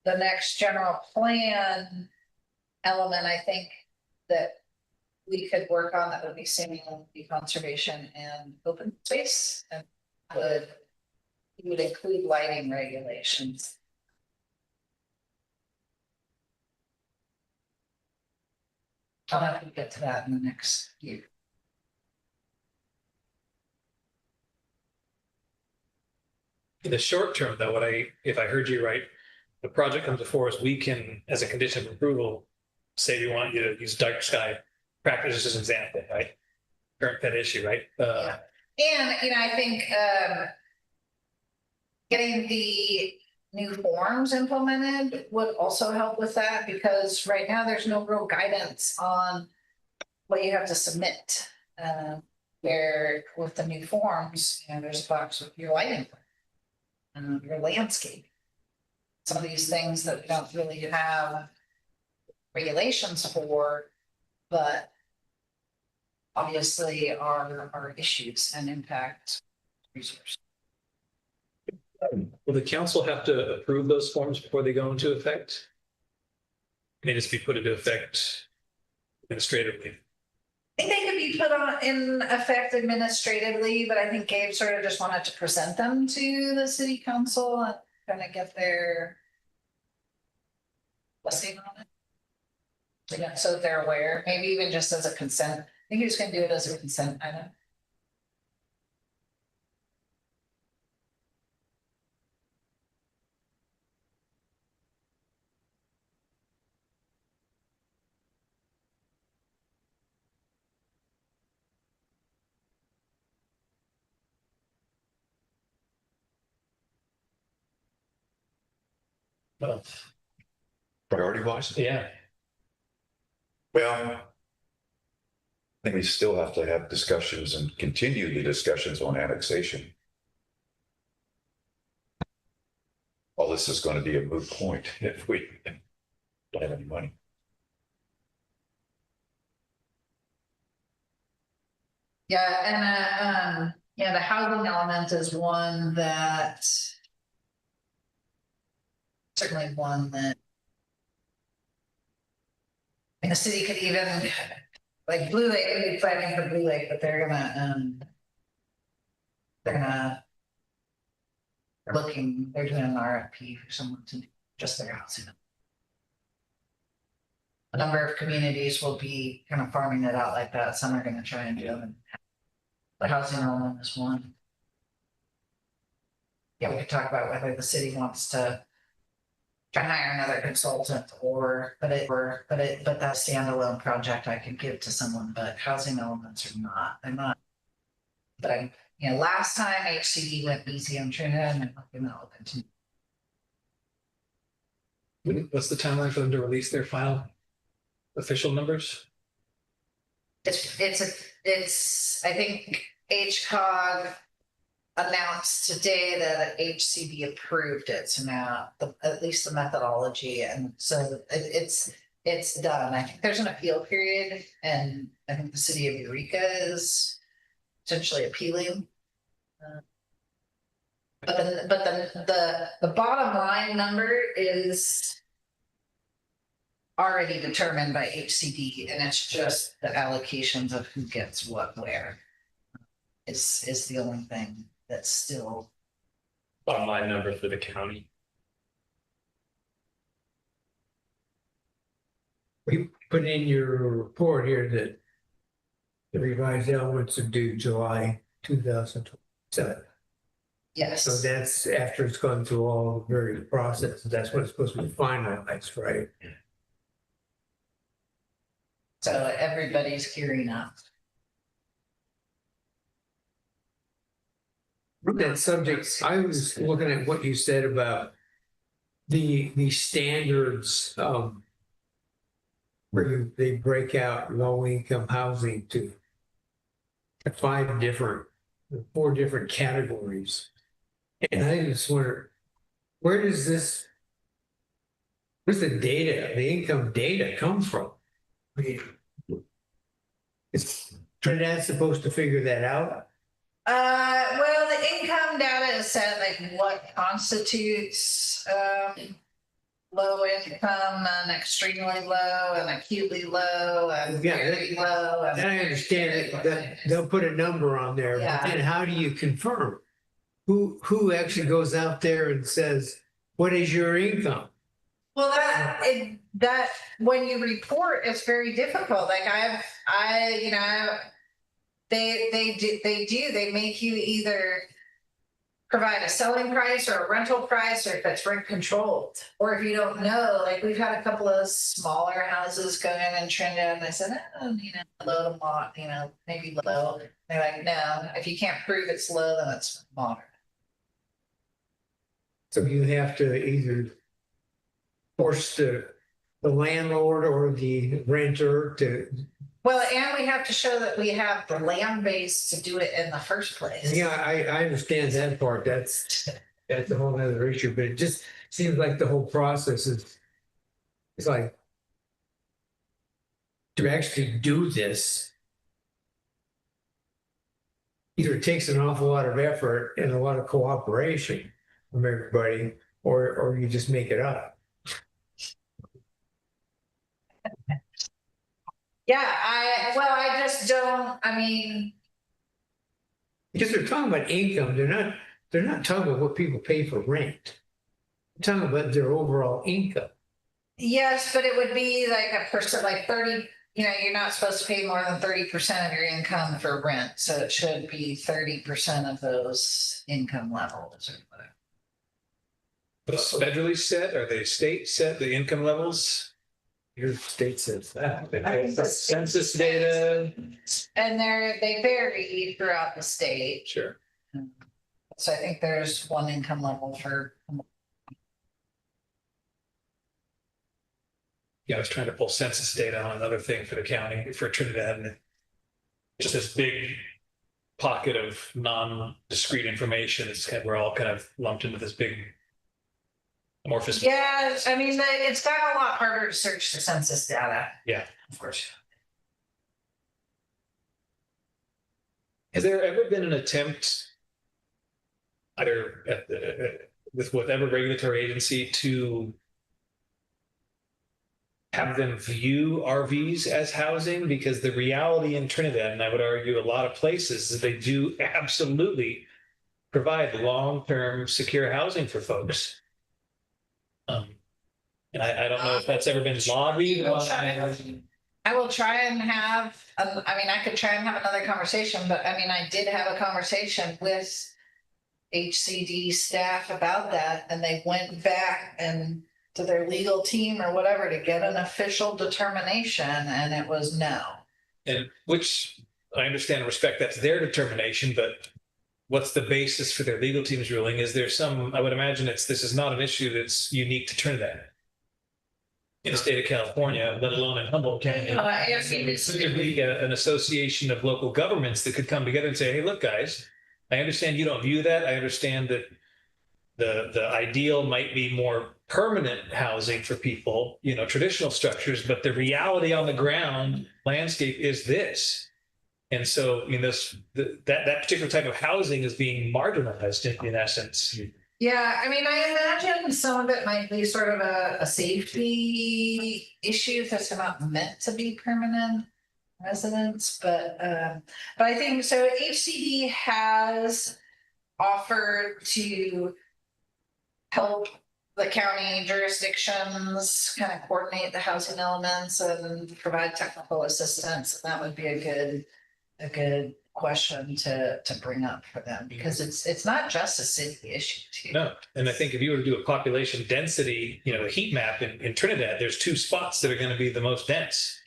the next general plan element, I think that we could work on, that would be conservation and open space, and would include lighting regulations. I'll have to get to that in the next year. In the short term, though, if I heard you right, the project comes before us, we can, as a condition of approval, say we want you to use dark sky practices as an example, right? Current pet issue, right? Yeah. And, I think getting the new forms implemented would also help with that, because right now there's no real guidance on what you have to submit. Where with the new forms, there's a box with your lighting, your landscape. Some of these things that we don't really have regulations for, but obviously are issues and impact resources. Will the council have to approve those forms before they go into effect? Can they just be put into effect administratively? I think they could be put in effect administratively, but I think Gabe sort of just wanted to present them to the city council and kind of get their blessing on it. So they're aware, maybe even just as a consent. I think he was going to do it as a consent item. Well, Priority wise? yeah. Well, I think we still have to have discussions and continue the discussions on annexation. All this is going to be a moot point if we don't have any money. Yeah, and the housing element is one that certainly one that. And the city could even, like Blue Lake, we'd be planning for Blue Lake, but they're gonna. They're doing an RFP for someone to do just their housing. A number of communities will be kind of farming it out like that. Some are gonna try and do them. The housing element is one. Yeah, we could talk about whether the city wants to try and hire another consultant but that standalone project I could give to someone, but housing elements are not, they're not. But I'm, last time HCD went easy on Trinidad and I'm hoping that will continue. What's the timeline for them to release their final official numbers? It's I think HCOG announced today that HCD approved it. So now at least the methodology, and so it's done. I think there's an appeal period, and I think the city of Eureka is potentially appealing. But the bottom line number is already determined by HCD, and it's just the allocations of who gets what where is the only thing that's still. Bottom line number for the county. We put in your report here that the revised elements are due July 2027. Yes. So that's after it's gone through all the various processes. That's what it's supposed to be finalized, right? So everybody's gearing up. That subject, I was looking at what you said about the standards, where they break out low income housing to 4 different categories. And I just wonder, where's the data, the income data come from? I mean, is Trinidad supposed to figure that out? Well, the income data is set like what constitutes low income and extremely low and acutely low and very low. And I understand that they'll put a number on there, Yeah. but then how do you confirm? Who actually goes out there and says, what is your income? Well, that when you report, it's very difficult. Like they make you either provide a selling price or a rental price, or if it's rent controlled, or if you don't know, like we've had a couple of smaller houses go in Trinidad, and I said, low to moderate, maybe low. They're like, no, if you can't prove it's low, then it's moderate. So you have to either force the landlord or the renter to. Well, and we have to show that we have the land base to do it in the first place. Yeah, I understand that part. That's a whole other issue, but it just seems like the whole process is, it's like, to actually do this, either it takes an awful lot of effort and a lot of cooperation from everybody, or you just make it up. Yeah, I just don't, Because they're talking about income, they're not talking about what people pay for rent. They're talking about their overall income. yes, but it would be like a person, like 30, you're not supposed to pay more than 30% of your income for rent. So it should be 30% of those income levels or whatever. Those federally set, are they state set, the income levels? Your state says that. I think the Census data. And they vary throughout the state. Sure. So I think there's one income level for. Yeah, I was trying to pull census data on another thing for the county, for Trinidad, and just this big pocket of non-discrete information. We're all kind of lumped into this big amorphous. Yeah, it's gotten a lot harder to search the census data. Yeah. Of course. Has there ever been an attempt, either with whatever regulatory agency to have them view RVs as housing, because the reality in Trinidad, and I would argue a lot of places, is they do absolutely provide long-term secure housing for folks. And I don't know if that's ever been lobbied. I will try and have, I mean, I could try and have another conversation, but I mean, I did have a conversation with HCD staff about that, and they went back and to their legal team or whatever to get an official determination, and it was no. And which I understand and respect, that's their determination, but what's the basis for their legal team's ruling? Is there some, I would imagine this is not an issue that's unique to Trinidad. In the state of California, let alone in Humboldt County. It's simply an association of local governments that could come together and say, hey, look, guys, I understand you don't view that. I understand that the ideal might be more permanent housing for people, traditional structures, but the reality on the ground landscape is this. And so, that particular type of housing is being marginalized in essence. Yeah, I mean, I imagine some of it might be sort of a safety issue if it's not meant to be permanent residents, but I think so. HCD has offered to help the county jurisdictions kind of coordinate the housing elements and provide technical assistance. And that would be a good question to bring up for them, because it's not just a city issue too. No, and I think if you were to do a population density, a heat map in Trinidad, there's 2 spots that are going to be the most dense.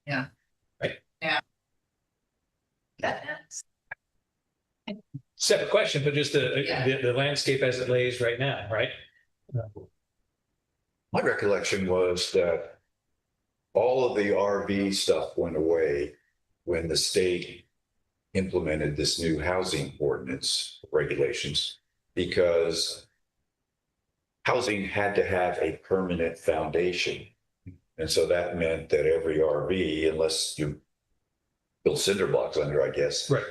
Yeah. Right. Yeah. That's Separate question, but just the landscape as it lays right now, right? My recollection was that all of the RV stuff went away when the state implemented this new housing ordinance regulations, because housing had to have a permanent foundation. And so that meant that every RV, unless you build cinder blocks under, I guess, Right.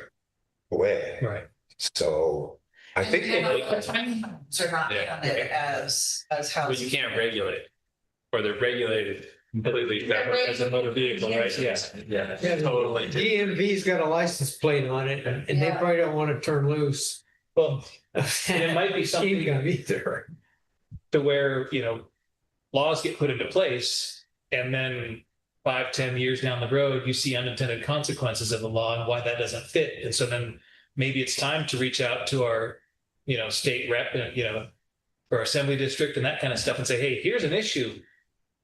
away. Right. So I think the timelines are not on it as housing. But you can't regulate, or they're regulated completely separate as a motor vehicle, right? Yeah, totally. DMV's got a license plate on it, and they Yeah. probably don't want to turn loose. Well, it might be something Ain't gonna be there. to where, laws get put into place, and then 5-10 years down the road, you see unintended consequences of the law and why that doesn't fit. And so then maybe it's time to reach out to our, state rep, or assembly district and that kind of stuff and say, hey, here's an issue.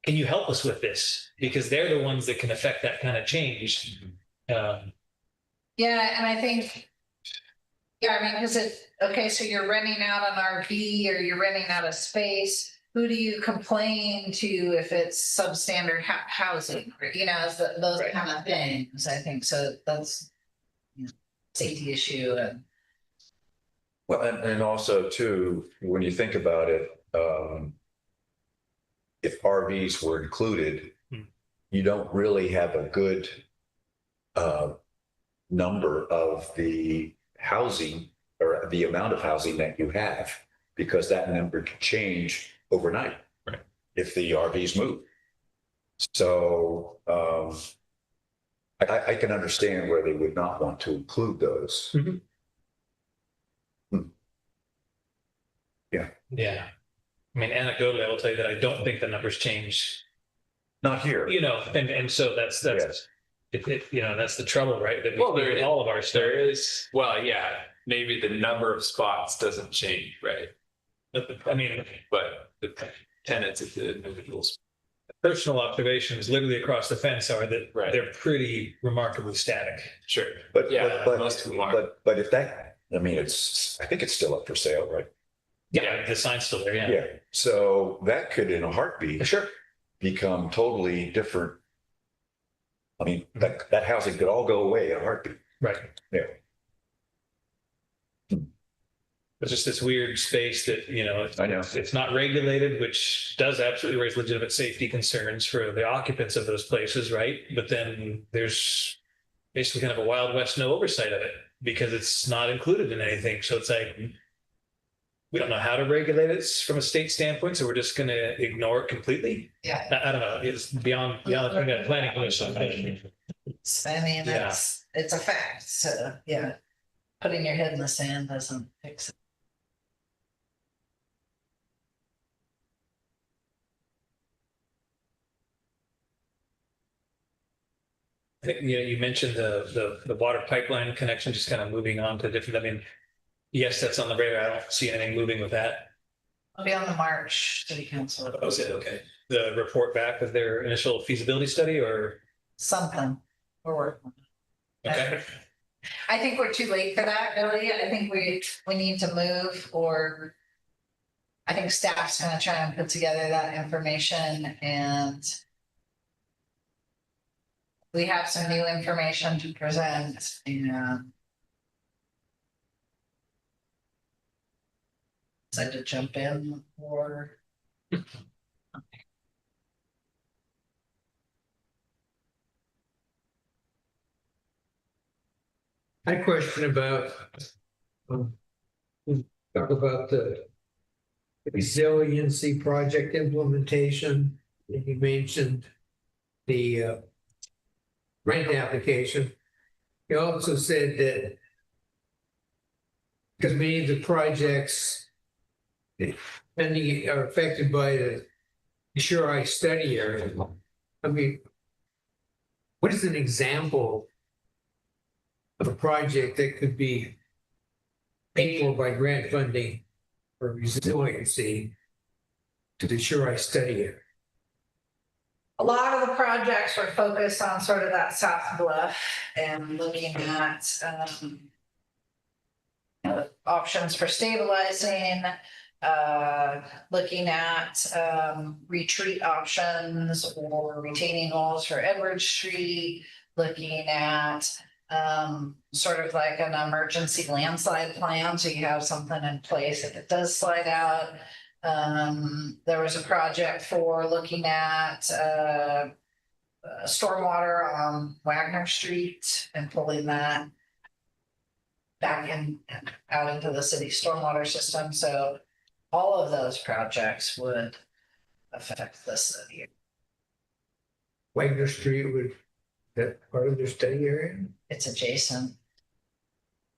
Can you help us with this? Because they're the ones that can affect that kind of change. Yeah, and I think, I mean, okay, so you're renting out an RV or you're renting out a space. Who do you complain to if it's substandard housing? Those Right. kind of things. I think so. That's safety issue and. Well, and also too, when you think about it, if RVs were included, you don't really have a good number of the housing or the amount of housing that you have, because that number can change overnight. Right. If the RVs move. So I can understand where they would not want to include those. Mhm. Yeah. I mean, anecdotally, I will tell you that I don't think the numbers change, Not here. and so that's Yes. that's the trouble, right? That Well, we there do is- all of our stuff. There is, well, yeah, maybe the number of spots doesn't change, right? I mean, But the tenants of the individuals. personal observations literally across the fence are that Right. they're pretty remarkably static. Sure. But, Yeah, but, most of them are. but if that, I mean, I think it's still up for sale, right? Yeah, the sign's still there, yeah. Yeah. So that could in a heartbeat Sure. become totally different. I mean, that housing could all go away in a heartbeat. Right. Yeah. It's just this weird space that, I know. it's not regulated, which does absolutely raise legitimate safety concerns for the occupants of those places, right? But then there's basically kind of a Wild West, no oversight of it because it's not included in anything. So it's like, we don't know how to regulate it from a state standpoint, so we're just gonna ignore it completely. Yeah, I don't know, it's beyond the Trinidad Planning Commission. I mean, Yeah. it's a fact, so, yeah. Putting your head in the sand doesn't fix it. I think, you mentioned the water pipeline connection, just kind of moving on to different, I mean, yes, that's on the radar. I don't see anything moving with that. I'll be on the March city council, Oh, is it? Okay. The report back of their initial feasibility study or, something, we're working. okay, I think we're too late for that, really. I think we need to move, or I think staff's gonna try and put together that information, and we have some new information to present, and decide to jump in, or I had a question about, talk about the resiliency project implementation. You mentioned the grant application. You also said that because many of the projects pending are affected by the Sure I study area. I mean, what is an example of a project that could be paid for by grant funding or resiliency to the Sure I study area? a lot of the projects were focused on sort of that South Bluff and looking at options for stabilizing, looking at retreat options or retaining walls for Edward Street, looking at sort of like an emergency landslide plan, so you have something in place if it does slide out. There was a project for looking at stormwater on Wagner Street and pulling that back in, out into the city stormwater system. So all of those projects would affect the city. Wagner Street would, that part of their study area? It's adjacent.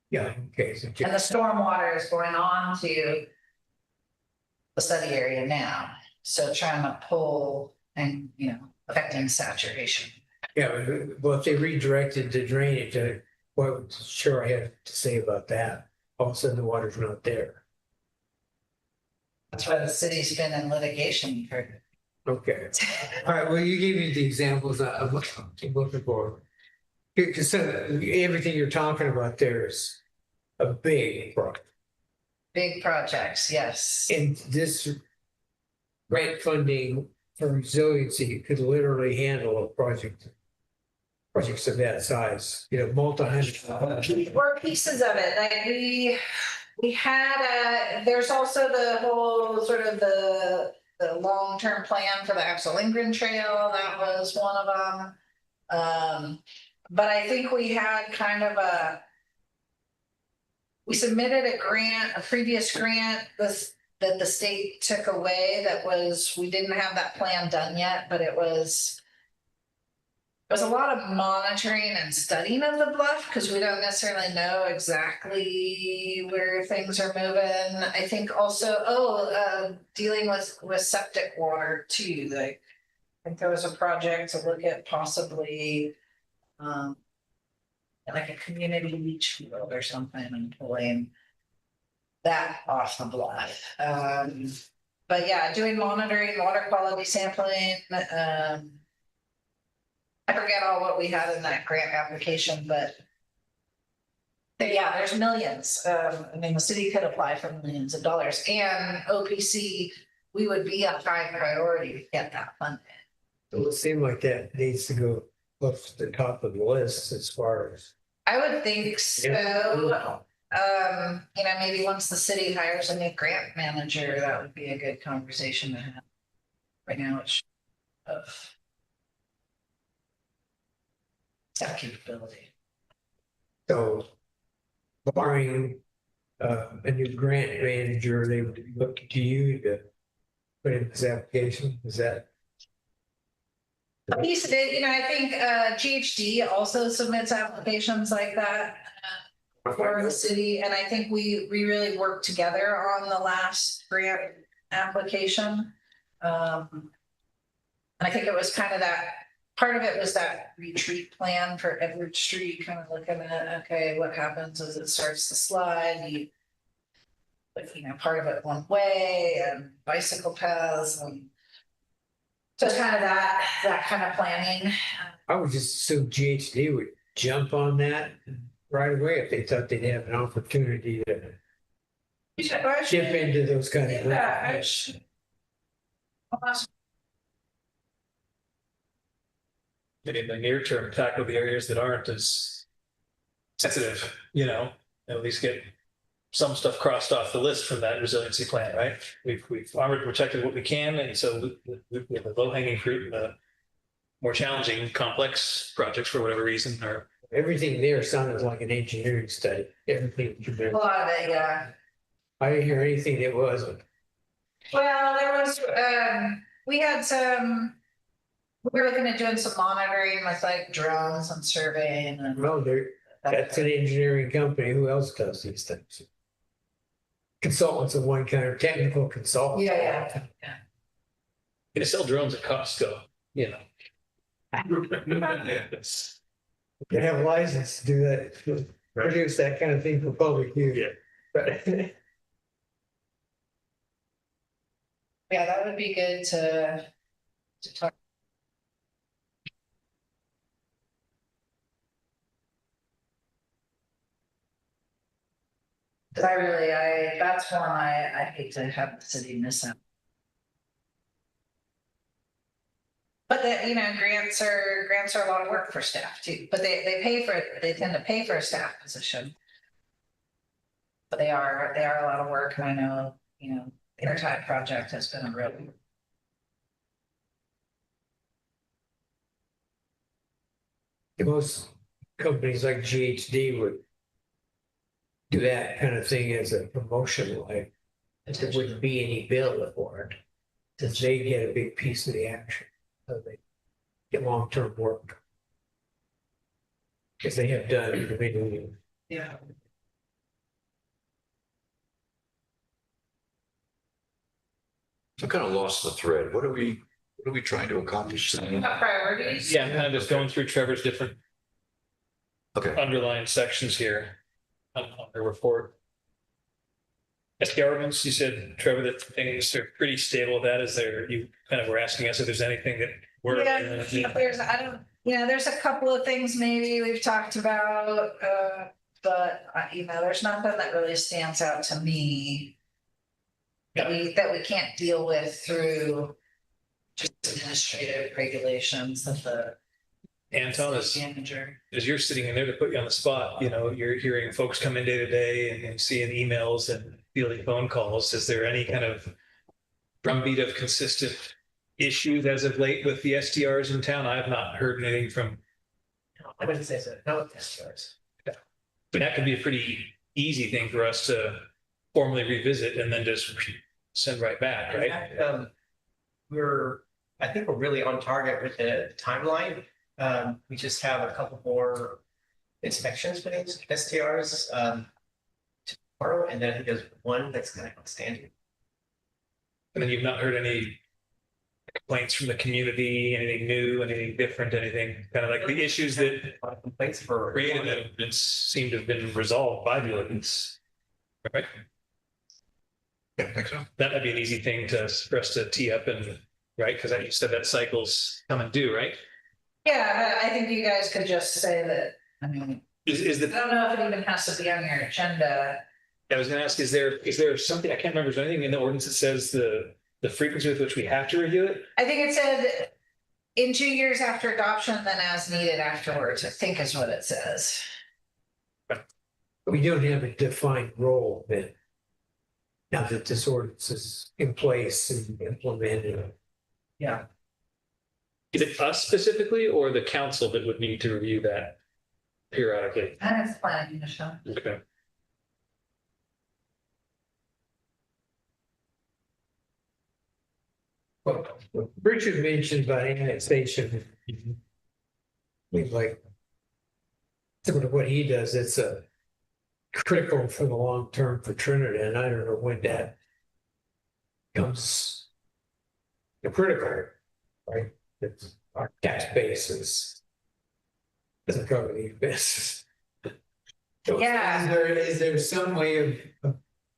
Yeah, okay. So And the stormwater is going on to the study area now. So trying to pull and, affecting saturation. yeah, well, if they redirected the drainage, what Sure I have to say about that? All of a sudden the water's not there. That's why the city's been in litigation for. Okay. All right, well, you gave me the examples I'm looking for. Because everything you're talking about there is a big project. Big projects, yes. And this grant funding for resiliency could literally handle projects of that size, multi-hundred. We're pieces of it, like we had there's also the whole sort of the long-term plan for the Axel Lindgren Trail, that was one of them. But I think we had kind of we submitted a previous grant that the state took away, we didn't have that plan done yet, but it was a lot of monitoring and studying of the bluff, because we don't necessarily know exactly where things are moving. I think also, dealing with septic water too. Like, I think there was a project to look at possibly like a community leach field or something and pulling that off the bluff. But yeah, doing monitoring, water quality sampling. I forget all what we had in that grant application, but yeah, there's millions. I mean, the city could apply for millions of dollars, and OPC, we would be a high priority to get that funded. It would seem like that needs to go up to the top of the list as far as. I would think so. Maybe once the city hires a new grant manager, that would be a good conversation to have. Right now, it's of that capability. So barring a new grant manager, they would look to you to put in this application, is that? Piece of it, I think GHD also submits applications like that for the city, and I think we really worked together on the last grant application. And I think it was kind of that, part of it was that retreat plan for Edward Street, kind of looking at, okay, what happens as it starts to slide? Part of it one way and bicycle paths and so kind of that kind of planning. I would just assume GHD would jump on that right away if they thought they'd have an opportunity to dip into those kind of grants. And in the near term, tackle the areas that aren't as sensitive, at least get some stuff crossed off the list from that resiliency plan, right? We've armored protected what we can, and so we have the low hanging fruit and the more challenging, complex projects for whatever reason are. Everything there sounded like an engineering study, everything. A lot of it, yeah. I didn't hear anything that wasn't. Well, there was, we were looking at doing some monitoring with like drones and surveying and. Well, that's an engineering company. Who else does these things? Consultants of one kind, or technical consultants. Yeah. Gonna sell drones at Costco, They have a license to do that, produce that kind of thing for public use. Yeah. But Yeah, that would be good to talk. Cause that's one I hate to have the city miss out. But grants are a lot of work for staff too, but they tend to pay for a staff position. But they are a lot of work, and I know, the airtight project has been a real. most companies like GHD would do that kind of thing as a promotion, like there wouldn't be any bill for it, since they get a big piece of the action, so they get long-term work. Because they have done individually. Yeah. I kind of lost the thread. What are we trying to accomplish? Priorities. Yeah, I'm kind of just going through Trevor's different Okay, underlying sections here on the report. SDR ordinance, you said, Trevor, that things are pretty stable. That is there. You kind of were asking us if there's anything that we're. There's a couple of things maybe we've talked about, but there's nothing that really stands out to me that we can't deal with through just administrative regulations of the Anton, manager. as you're sitting in there to put you on the spot, you're hearing folks come in day to day and seeing emails and fielding phone calls. Is there any kind of drumbeat of consistent issues as of late with the STRs in town? I have not heard anything from. I wouldn't say so. No STRs. But that could be a pretty easy thing for us to formally revisit and then just send right back, right? In fact, I think we're really on target with the timeline. We just have a couple more inspections for these STRs tomorrow, and then I think there's one that's kind of outstanding. And then you've not heard any complaints from the community, anything new, anything different, anything kind of like the issues that Complaints for created the ordinance seem to have been resolved by the ordinance. Right? yeah, I think so. That might be an easy thing for us to tee up and, right? Because you said that cycles come and do, right? Yeah, I think you guys could just say that, Is I the, don't know if it even has to be on your agenda. I was gonna ask, is there something, I can't remember, is there anything in the ordinance that says the frequency with which we have to review it? I think it said in 2 years after adoption, then as needed afterwards, I think is what it says. We don't have a defined role then. Now that this ordinance is in place and implemented. Yeah. Is it us specifically or the council that would need to review that periodically? And it's planning, Michelle. Okay. Well, what Richard mentioned about annexation. I mean, like, similar to what he does, it's a critical for the long term for Trinidad, and I don't know when that becomes critical, right? It's our tax base doesn't cover the expenses. So Yeah. Is there some way of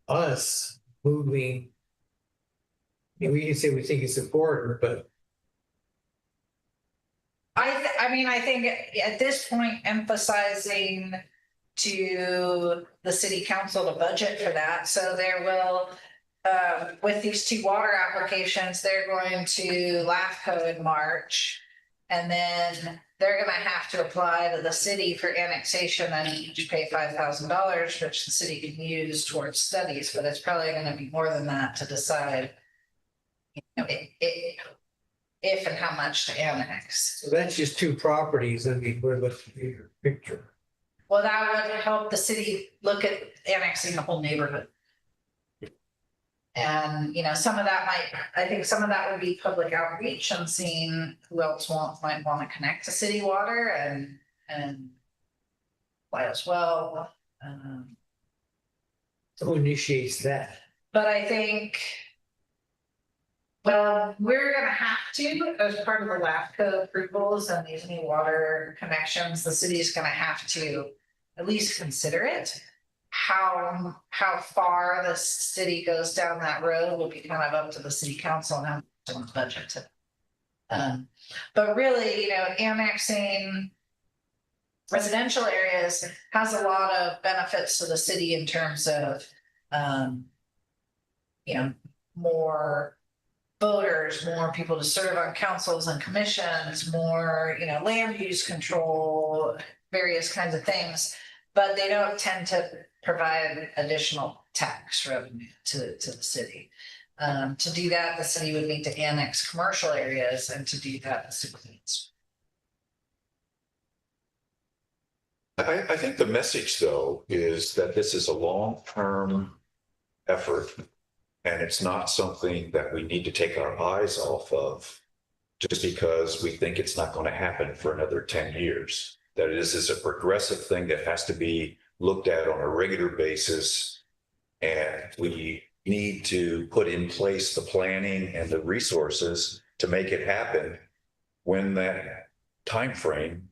us moving? I mean, we can say we think it's important, but I mean, I think at this point, emphasizing to the city council to budget for that, so there will, with these two water applications, they're going to LAFCO in March. And then they're gonna have to apply to the city for annexation and each pay $5,000, which the city can use towards studies, but it's probably gonna be more than that to decide. You know, if and how much to annex. so that's just two properties. I mean, we're looking at your picture. Well, that would help the city look at annexing the whole neighborhood. And, you know, some of that I think some of that would be public outreach and seeing who else might want to connect to city water and might as well. So who initiates that? But I think, well, we're gonna have to, as part of the LAFCO approvals and these new water connections, the city's gonna have to at least consider it. How far the city goes down that road will be kind of up to the city council and how much they want to budget it. But really, you know, annexing residential areas has a lot of benefits to the city in terms of, you know, more voters, more people to serve on councils and commissions, more, you know, land use control, various kinds of things. But they don't tend to provide additional tax revenue to the city. To do that, the city would need to annex commercial areas, and to do that, the city needs. I think the message, though, is that this is a long-term effort, and it's not something that we need to take our eyes off of just because we think it's not going to happen for another 10 years. That this is a progressive thing that has to be looked at on a regular basis, and we need to put in place the planning and the resources to make it happen when that time frame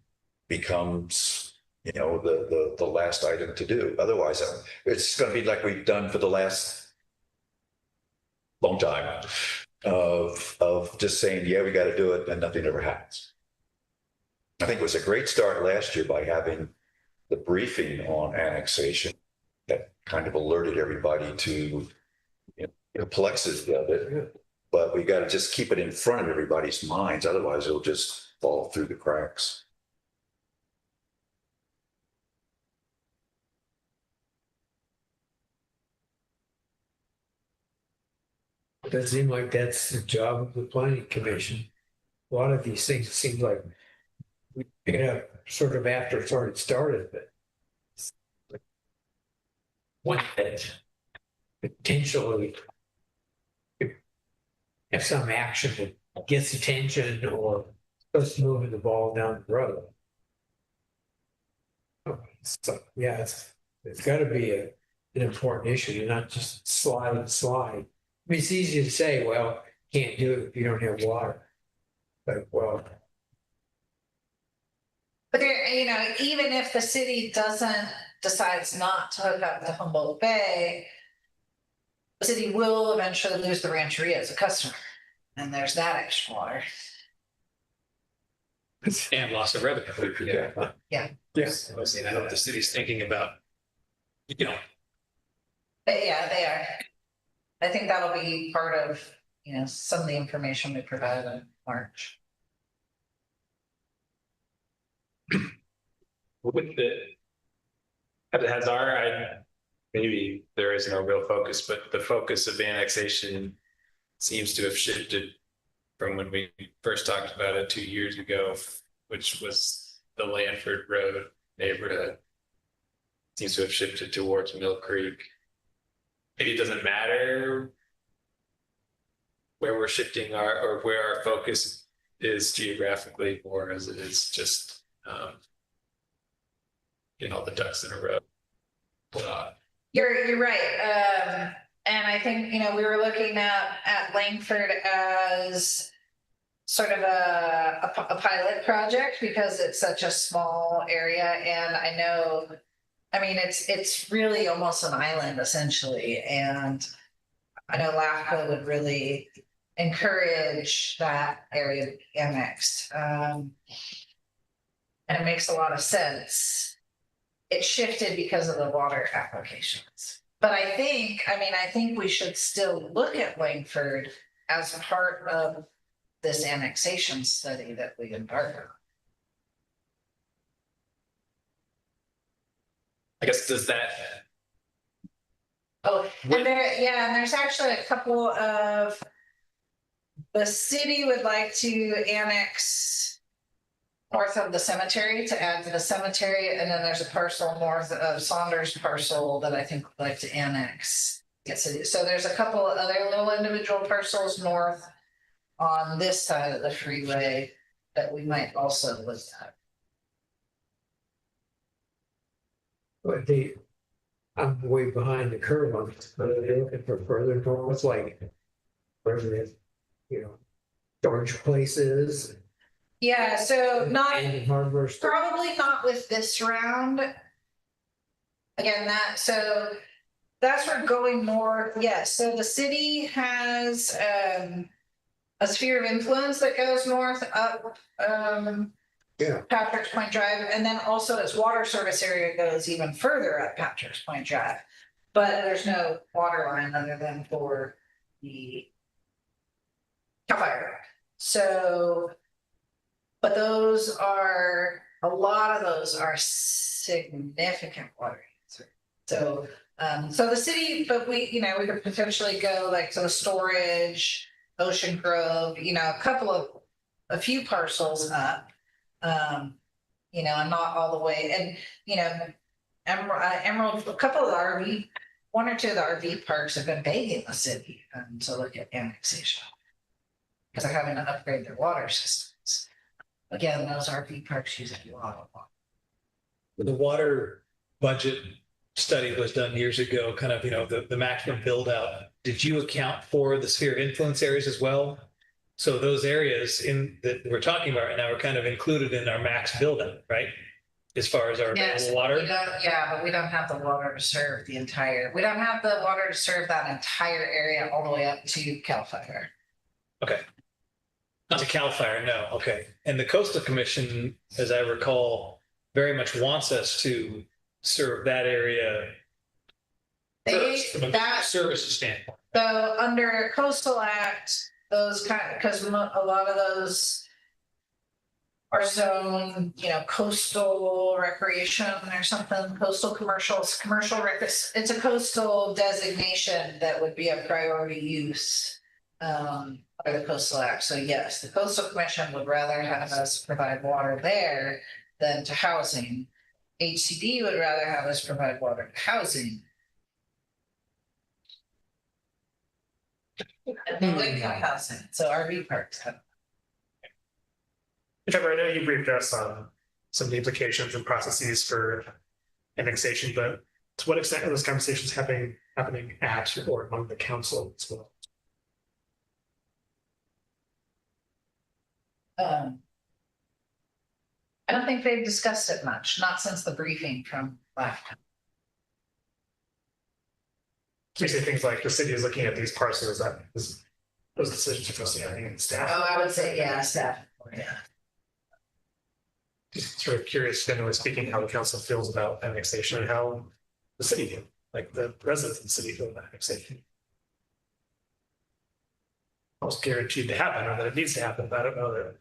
becomes, you know, the last item to do. Otherwise, it's going to be like we've done for the last long time of just saying, yeah, we got to do it, and nothing ever happens. I think it was a great start last year by having the briefing on annexation that kind of alerted everybody to, you know, the complexities of it. But we got to just keep it in front of everybody's minds. Otherwise, it'll just fall through the cracks. It does seem like that's the job of the planning commission. A lot of these things, it seems like we pick it up sort of after it's already started, but one that potentially have some action that gets attention or starts moving the ball down the road. So, yeah, it's got to be an important issue. You're not just slide and slide. I mean, it's easy to say, well, can't do it if you don't have water. But, well, But there, you know, even if the city decides not to hook up to Humboldt Bay, the city will eventually lose the rancheria as a customer, and there's that extra water. And loss of revenue. Yeah. yes. I hope the city's thinking about, you know, But yeah, they are. I think that'll be part of, you know, some of the information we provide in March. With maybe there is no real focus, but the focus of annexation seems to have shifted from when we first talked about it 2 years ago, which was the Lanford Road neighborhood. Seems to have shifted towards Mill Creek. Maybe it doesn't matter where we're shifting or where our focus is geographically, or as it is just, the ducks in a row. You're right. And I think, we were looking at Langford as sort of a pilot project because it's such a small area. And it's really almost an island essentially. And I know LAFCO would really encourage that area to be annexed. And it makes a lot of sense. It shifted because of the water applications. But I think we should still look at Langford as part of this annexation study that we embarked on. I guess does that Oh, and and there's actually a couple of, the city would like to annex north of the cemetery to add to the cemetery, and then there's a parcel north of Saunders parcel that I think would like to annex. So there's a couple of other little individual parcels north on this side of the freeway that we might also look at. But I'm way behind the curve on it, but they're looking for further north, like wherever it is, storage places. Yeah, so And hardware store. probably not with this round. Again, that's where going more. Yes, so the city has a sphere of influence that goes north up Patrick's Point Drive, and then also its water service area goes even further up Patrick's Point Drive. But there's no water line other than for the CAL FIRE. So, but a lot of those are significant water users. So, so the city, but we could potentially go like to the storage, Ocean Grove, a few parcels up, and not all the way. And, Emerald, a couple of the one or two of the RV parks have been begging the city to look at annexation because they're having to upgrade their water systems. Again, those RV parks use a lot of water. The water budget study was done years ago, kind of, the maximum build out. Did you account for the sphere of influence areas as well? So those areas that we're talking about right now are kind of included in our max build out, right? As far as our water? But we don't have the water to serve we don't have the water to serve that entire area all the way up to CAL FIRE. Okay. Not to CAL FIRE, no. Okay. And the Coastal Commission, as I recall, very much wants us to serve that area first from a services standpoint. So under Coastal Act, because a lot of those are zoned, coastal recreation or something, coastal commercials, it's a coastal designation that would be a priority use by the Coastal Act. So yes, the Coastal Commission would rather have us provide water there than to housing. HCD would rather have us provide water to housing. And they have housing, so RV parks have. Trevor, I know you briefed us on some of the implications and processes for annexation, but to what extent are those conversations happening at or among the council as well? I don't think they've discussed it much, not since the briefing from last time. So you say things like the city is looking at these parcels, those decisions are supposed to be happening in staff. Oh, I would say, yeah, staff. Yeah. Just sort of curious, generally speaking, how the council feels about annexation and how the city do, like the residents of the city feel about annexation. Almost guaranteed to happen or that it needs to happen, but I don't know that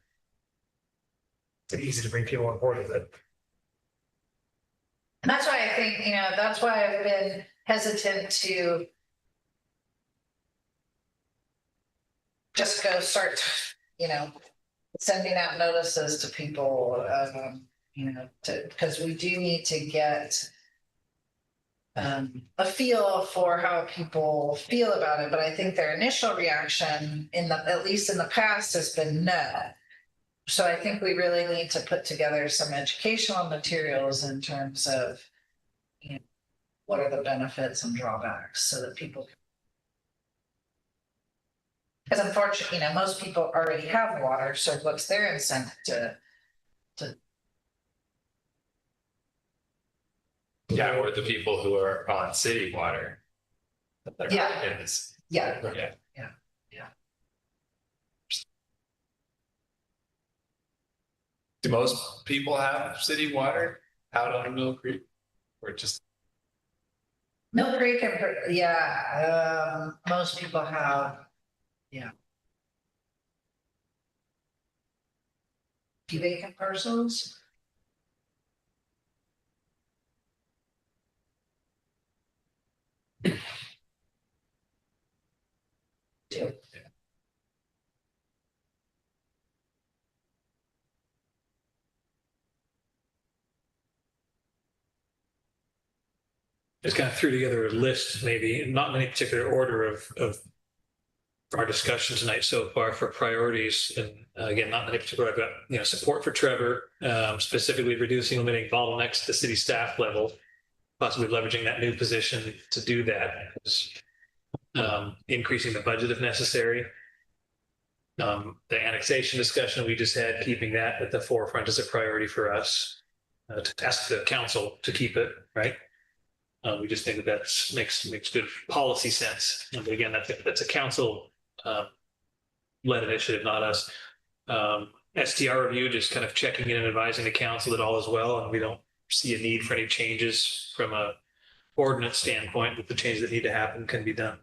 it's easy to bring people on board with it. And that's why I think, that's why I've been hesitant to just go start, sending out notices to people, because we do need to get a feel for how people feel about it, but I think their initial reaction at least in the past has been no. So I think we really need to put together some educational materials in terms of, you know, what are the benefits and drawbacks so that people. Because unfortunately, you know, most people already have water, so what's their incentive to? Yeah, or the people who are on city water. They're Yeah. not in this. Yeah. Yeah. Do most people have city water out on Mill Creek? Or just, Mill Creek and, yeah, most people have, yeah. Few vacant parcels. Two. Just kind of threw together a list, maybe not in any particular order of our discussion tonight so far for priorities. And again, not in any particular, I've got, you know, support for Trevor, specifically reducing, limiting bottlenecks at the city staff level, possibly leveraging that new position to do that, increasing the budget if necessary. The annexation discussion we just had, keeping that at the forefront is a priority for us, to ask the council to keep it, right? We just think that makes good policy sense. And again, that's a council led initiative, not us. STR review, just kind of checking in and advising the council that all is well, and we don't see a need for any changes from a ordinance standpoint, that the changes that need to happen can be done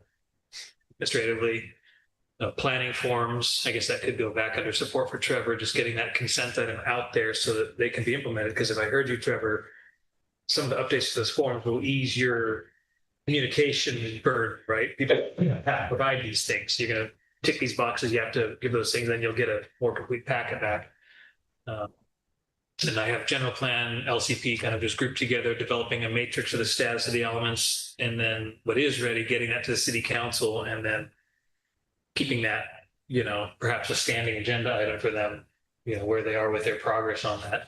administratively. Planning forms, I guess that could go back under support for Trevor, just getting that consent item out there so that they can be implemented. Because if I heard you, Trevor, some of the updates to those forms will ease your communication burden, right? People have to provide these things. You're going to tick these boxes, you have to give those things, then you'll get a more complete packet back. And I have general plan, LCP kind of just grouped together, developing a matrix of the status of the elements, and then what is ready, getting that to the city council, and then keeping that, you know, perhaps a standing agenda item for them, you know, where they are with their progress on that.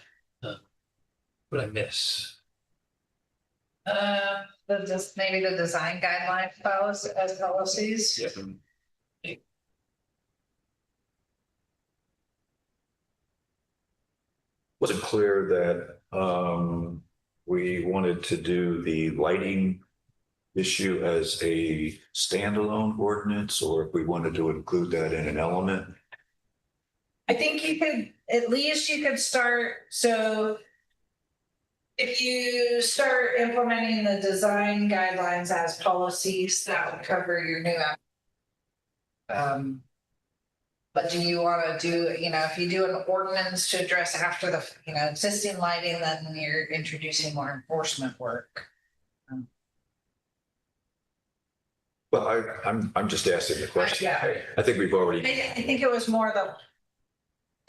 What I miss? Maybe the design guideline policies. Yep. Was it clear that we wanted to do the lighting issue as a standalone ordinance, or if we wanted to include that in an element? I think at least you could start, so if you start implementing the design guidelines as policies, that would cover your new but do you want to do, you know, if you do an ordinance to address after the, you know, existing lighting, then you're introducing more enforcement work. Well, I'm just asking the question. Yeah. I think we've already. I think it was more the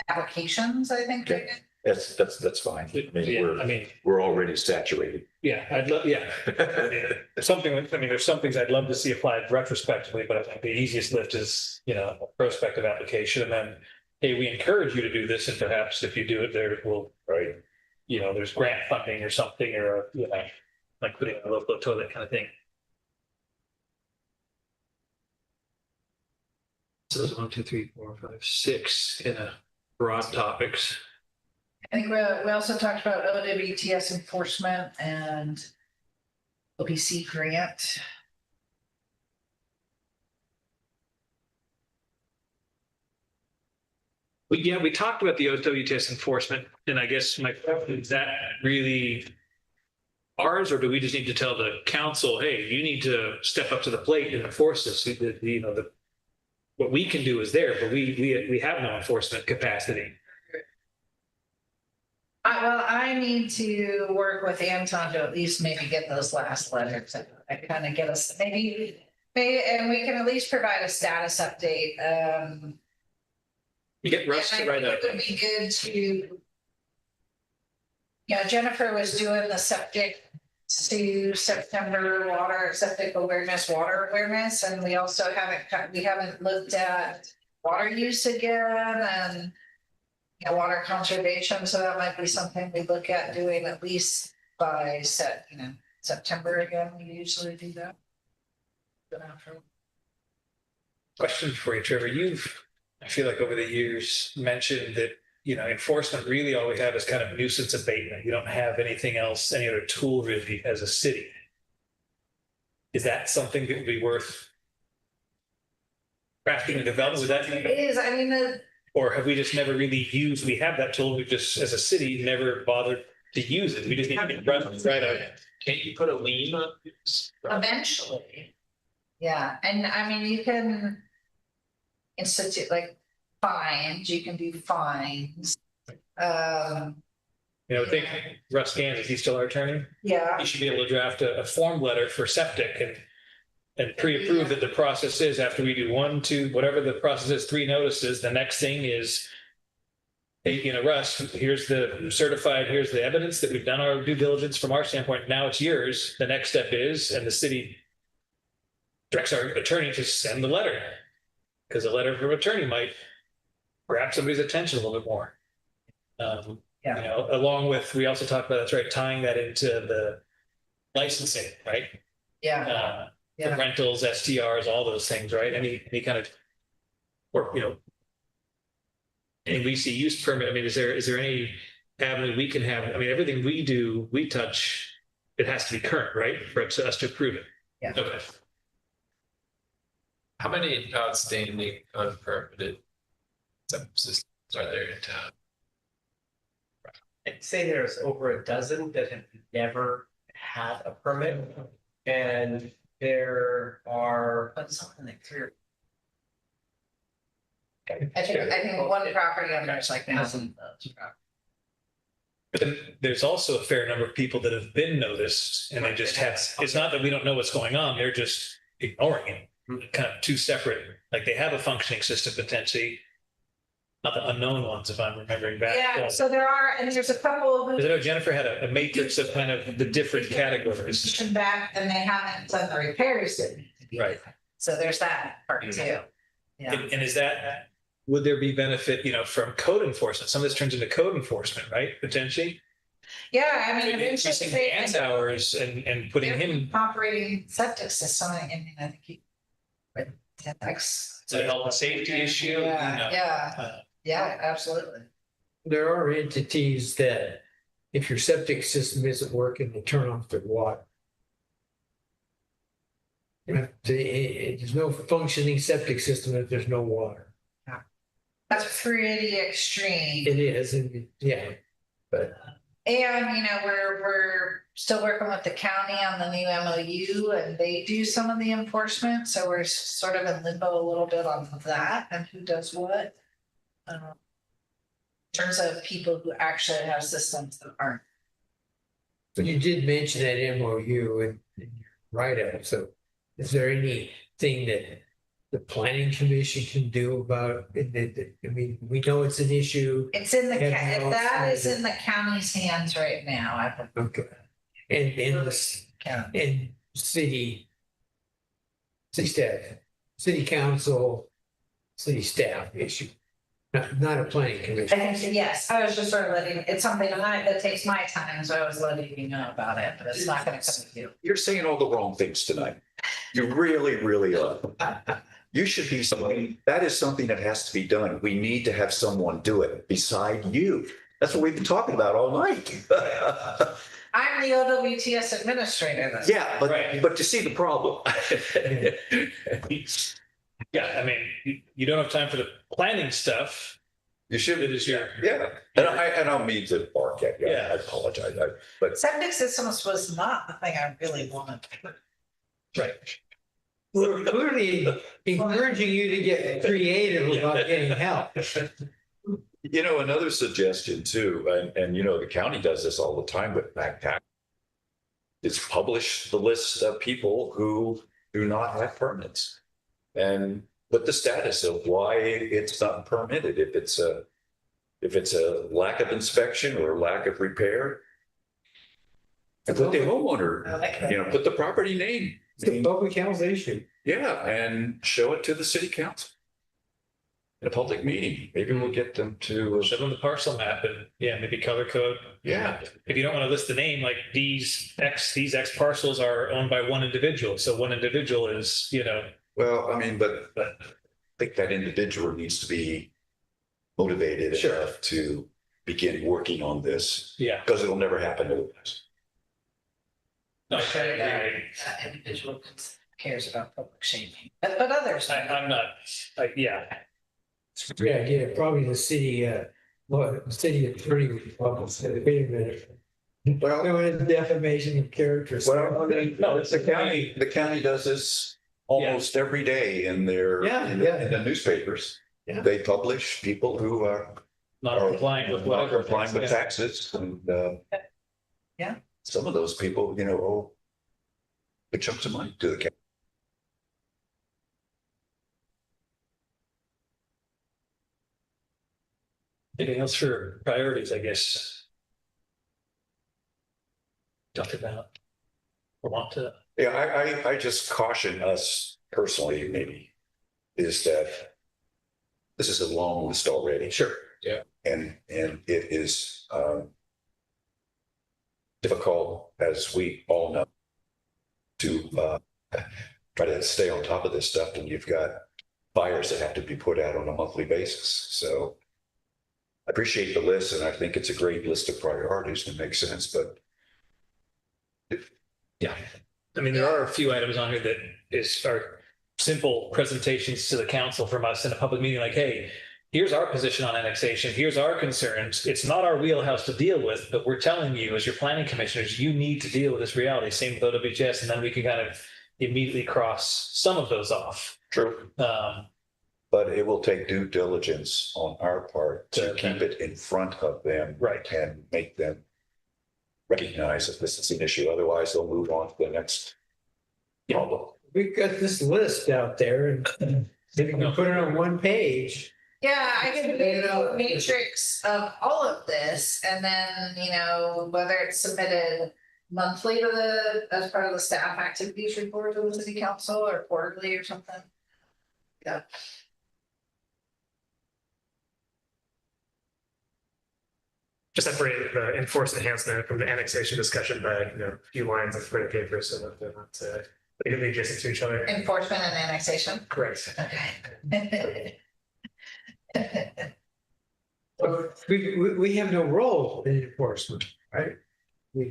applications, I think. Okay. That's fine. I mean, we're already saturated. Yeah, I'd love, yeah. There's there's some things I'd love to see applied retrospectively, but I think the easiest lift is, you know, a prospective application. And then, hey, we encourage you to do this, and perhaps if you do it, there will, right, you know, there's grant funding or something, or, you know, like putting a low flow toilet kind of thing. So there's 1, 2, 3, 4, 5, 6 in a broad topics. I think we also talked about OWTS enforcement and OPC grant. We talked about the OWTS enforcement, and I guess my question is, that really ours, or do we just need to tell the council, hey, you need to step up to the plate and enforce this? You know, what we can do is there, but we have no enforcement capacity. I need to work with Anton to at least maybe get those last letters. I kind of get us maybe, and we can at least provide a status update. You get Russ to write up. It would be good to. Yeah, Jennifer was doing the septic to September water, septic awareness, water awareness, and we also haven't looked at water use again and water conservation, so that might be something we look at doing at least by September again, we usually do that. Question for you, Trevor. I feel like over the years mentioned that, enforcement really all we have is kind of nuisance abatement. You don't have anything else, any other tool really as a city. Is that something that would be worth crafting and developing? Would that It be, is, I mean, or have we just never really used, we have that tool, we've just, as a city, never bothered to use it. We just need to get right out. Can't you put a lien on this? eventually. Yeah, and I mean, you can institute like fines, you can do fines. I think Russ Gans, is he still our attorney? Yeah, He should be able to draft a form letter for septic and pre-approve that the process is after we do 1, 2, whatever the process is, 3 notices, the next thing is, hey, Russ, here's the certified, here's the evidence that we've done our due diligence from our standpoint. Now it's yours. The next step is, and the city directs our attorney to send the letter. Because a letter from attorney might grab somebody's attention a little bit more. Along with, we also talked about, that's right, tying that into the licensing, right? yeah, The rentals, STRs, all those things, right? Any kind of, or, any lease use permit. I mean, is there any avenue we can have? I mean, everything we do, we touch, it has to be current, right? For us to approve it. Yeah. Okay. How many outstanding unpermitted septic systems are there in town? I'd say there's over a dozen that have never had a permit. And there are something like 3 or I think one property owner is like thousand. But then there's also a fair number of people that have been noticed and they just have, it's not that we don't know what's going on, they're just ignoring it. Kind of 2 separate, like they have a functioning system potentially, not the unknown ones, if I'm remembering back. Yeah, so there are, and there's a couple Because I who know Jennifer had a matrix of kind of the different categories. come back and they haven't done the repairs that need to be. Right. So there's that part too. Yeah. And is that, would there be benefit, from code enforcement? Some of this turns into code enforcement, right? Potentially. Yeah, I mean, Increasing eventually Dan's hours and putting him, operating septic system, I mean, I think he. That's. it's a health and safety issue. Yeah, absolutely. There are entities that if your septic system isn't working, they turn off their water. There's no functioning septic system if there's no water. That's pretty extreme. It is, and yeah, but And, we're still working with the county on the new MOU and they do some of the enforcement. So we're sort of in limbo a little bit on that and who does what. In terms of people who actually have systems that aren't. but you did mention that MOU in your write-up, so is there anything that the planning commission can do about it? I mean, we know it's an issue. It's in the, Yeah, no, that it's is in the county's hands right now. I think. Okay. And city staff, city council, city staff issue, not a planning I commission. think, yes, I was just sort of it's something that takes my time, so I was letting you know about it, but it's not gonna come with you. You're saying all the wrong things tonight. You really, really are. You should be somebody, that is something that has to be done. We need to have someone do it beside you. That's what we've been talking about all night. I'm the OWTS administrator then. Yeah, Right. but to see the problem. yeah, I mean, you don't have time for the planning stuff. You should, It is your, yeah, and I don't mean to bark at you, Yeah. I apologize, but Septic systems was not the thing I really wanted. right. We're clearly encouraging you to get creative about getting help. another suggestion too, and the county does this all the time with backpack, is publish the list of people who do not have permits and put the status of why it's not permitted. If it's a lack of inspection or lack of repair, And put the homeowner, I like that. put the property name. It's a public health issue. Yeah, and show it to the city council. In a public meeting, maybe we'll get them to, Show them the parcel map and yeah, maybe color code. yeah, If you don't want to list the name, like these X parcels are owned by one individual. So one individual is, well, I mean, but I think that individual needs to be motivated Sure. enough to begin working on this, yeah. because it'll never happen otherwise. No, I Sure, that agree. individual cares about public safety, but others. I'm not, yeah. It's a great idea. Probably the city attorney would probably say, wait a minute. Well, No, it's defamation of character. well, I mean, No, the county does this almost every day in their, in the newspapers. Yeah. They publish people who are Not complying with not whatever. complying with Yeah. taxes and, Yeah. some of those people, owe big chunks of money to the county. Anything else for priorities, I guess? Talk about or want to. Yeah, I just caution us personally, maybe, is that this is a long list already. Sure. And it is difficult, as we all know, to try to stay on top of this stuff when you've got fires that have to be put out on a monthly basis. So I appreciate the list, and I think it's a great list of priorities that make sense, but Yeah. I mean, there are a few items on here that are simple presentations to the council from us in a public meeting, like, hey, here's our position on annexation. Here's our concerns. It's not our wheelhouse to deal with, but we're telling you as your planning commissioners, you need to deal with this reality. Same with OWHS. And then we can kind of immediately cross some of those off. true. But it will take due diligence on our part to keep it in front of them. Right. And make them recognize that this is an issue. Otherwise, they'll move on to the next problem. We've got this list out there and if you can put it on one page. Yeah, I can do a matrix of all of this and then, whether it's submitted monthly to as part of the staff activities report to the city council or quarterly or something. Yeah. Just separate the enforced enhancement from the annexation discussion by, a few lines of printed paper so that they're not, they can be adjacent to each other. Enforcement and annexation. Correct. Okay. We have no role in enforcement, right? Yeah,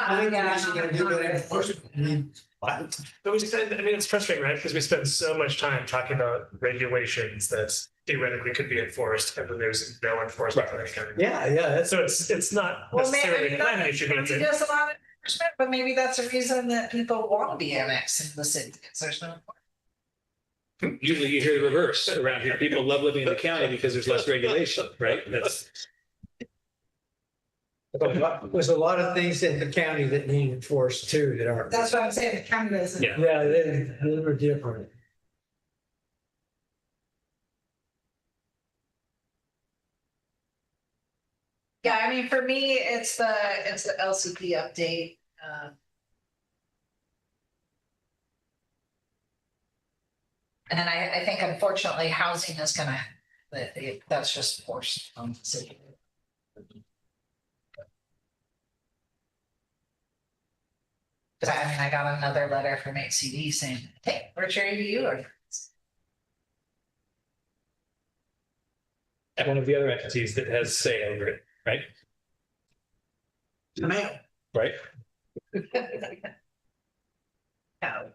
I think no, we should do that yeah. enforcement. I mean, But we spend, it's frustrating, right? Because we spend so much time talking about regulations that theoretically could be enforced, and then there's no enforcement of any kind. Yeah, that's. So it's not Well, necessarily a maybe planning issue, but it's maybe a, there's a lot of enforcement, but maybe that's a reason that people want to be annexed in the city, because there's no. Usually you hear the reverse around here. People love living in the county because there's less regulation, right? There's a lot of things in the county that need enforced too that aren't. That's what I'm saying, the county doesn't. Yeah. Yeah, they're different. Yeah, I mean, for me, it's the LCP update. And I think unfortunately, housing is gonna, that's just forced on the city. Cause I got another letter from HCD saying, hey, we're your ADU or. And one of the other entities that has say over it, right? Right? No.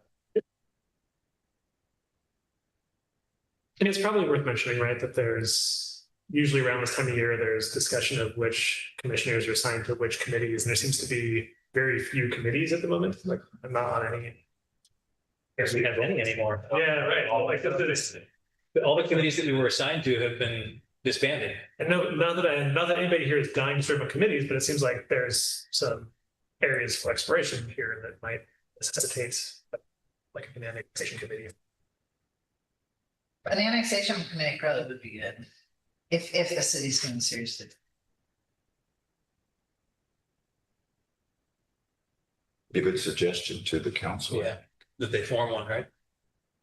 and it's probably worth mentioning, right, that there's usually around this time of year, there's discussion of which commissioners are assigned to which committees, and there seems to be very few committees at the moment, like I'm not on any. If we have any anymore. Yeah, right. All the committees that we were assigned to have been disbanded. And not that anybody here is dying to serve on committees, but it seems like there's some areas for exploration here that might necessitate like an annexation committee. An annexation committee probably would be good. If the city's going seriously. a good suggestion to the council. Yeah, that they form one, right?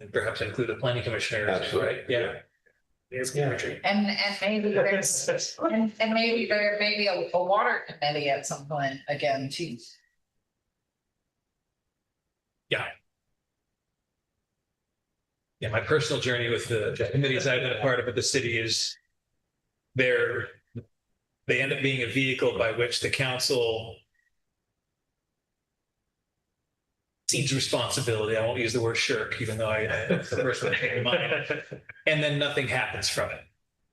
And perhaps include a planning commissioner, Absolutely. right? Yeah. And maybe there's, and maybe there may be a water committee at some point again too. Yeah, my personal journey with the committees I've been a part of at the city is they end up being a vehicle by which the council seeds responsibility. I won't use the word shirk, even though that's the first one that came to mind. And then nothing happens from it.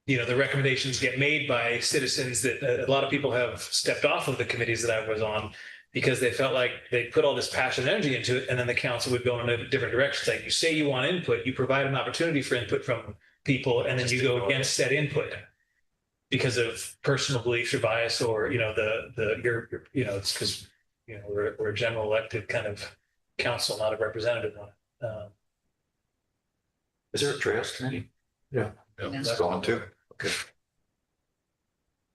You know, the recommendations get made by citizens that a lot of people have stepped off of the committees that I was on because they felt like they put all this passion and energy into it, and then the council would go in a different direction. It's like, you say you want input, you provide an opportunity for input from people, and then you go against that input because of personal beliefs or bias, or, you know, it's because, you know, we're a general elected kind of council, not a representative one. Is there a trails committee? Yeah. It's gone too. Okay.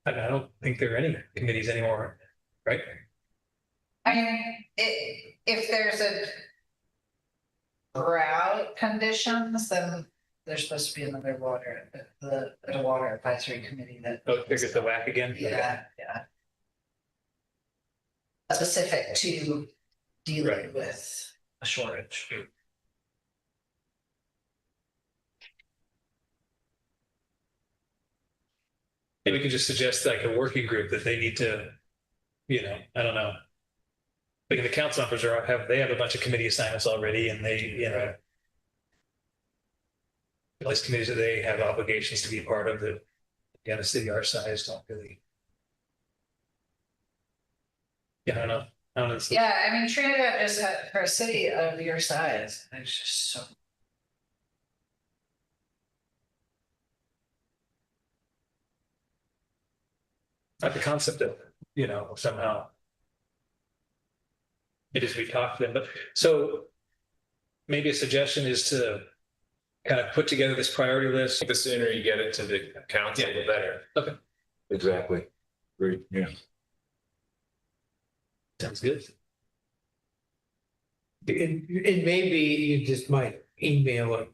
I don't think there are any committees anymore, right? I mean, if there's a drought conditions, then there's supposed to be another the water advisory committee that. Oh, figure the whack again. Yeah. Specific to dealing Right. with a shortage. Maybe we can just suggest like a working group that they need to, you know, I don't know. Like the council members they have a bunch of committee assignments already, and they, you know, at least committees that they have obligations to be part of that, again, a city our size don't really. Yeah, I don't know. Yeah, I mean, Trinidad just had, for a city of your size, it's just so. Like the concept of, you know, somehow. It is, we talked to them, but so maybe a suggestion is to kind of put together this priority list. The sooner you get it to the council, the better. Okay. Exactly. Great. Yeah. Sounds good. And maybe you just might email it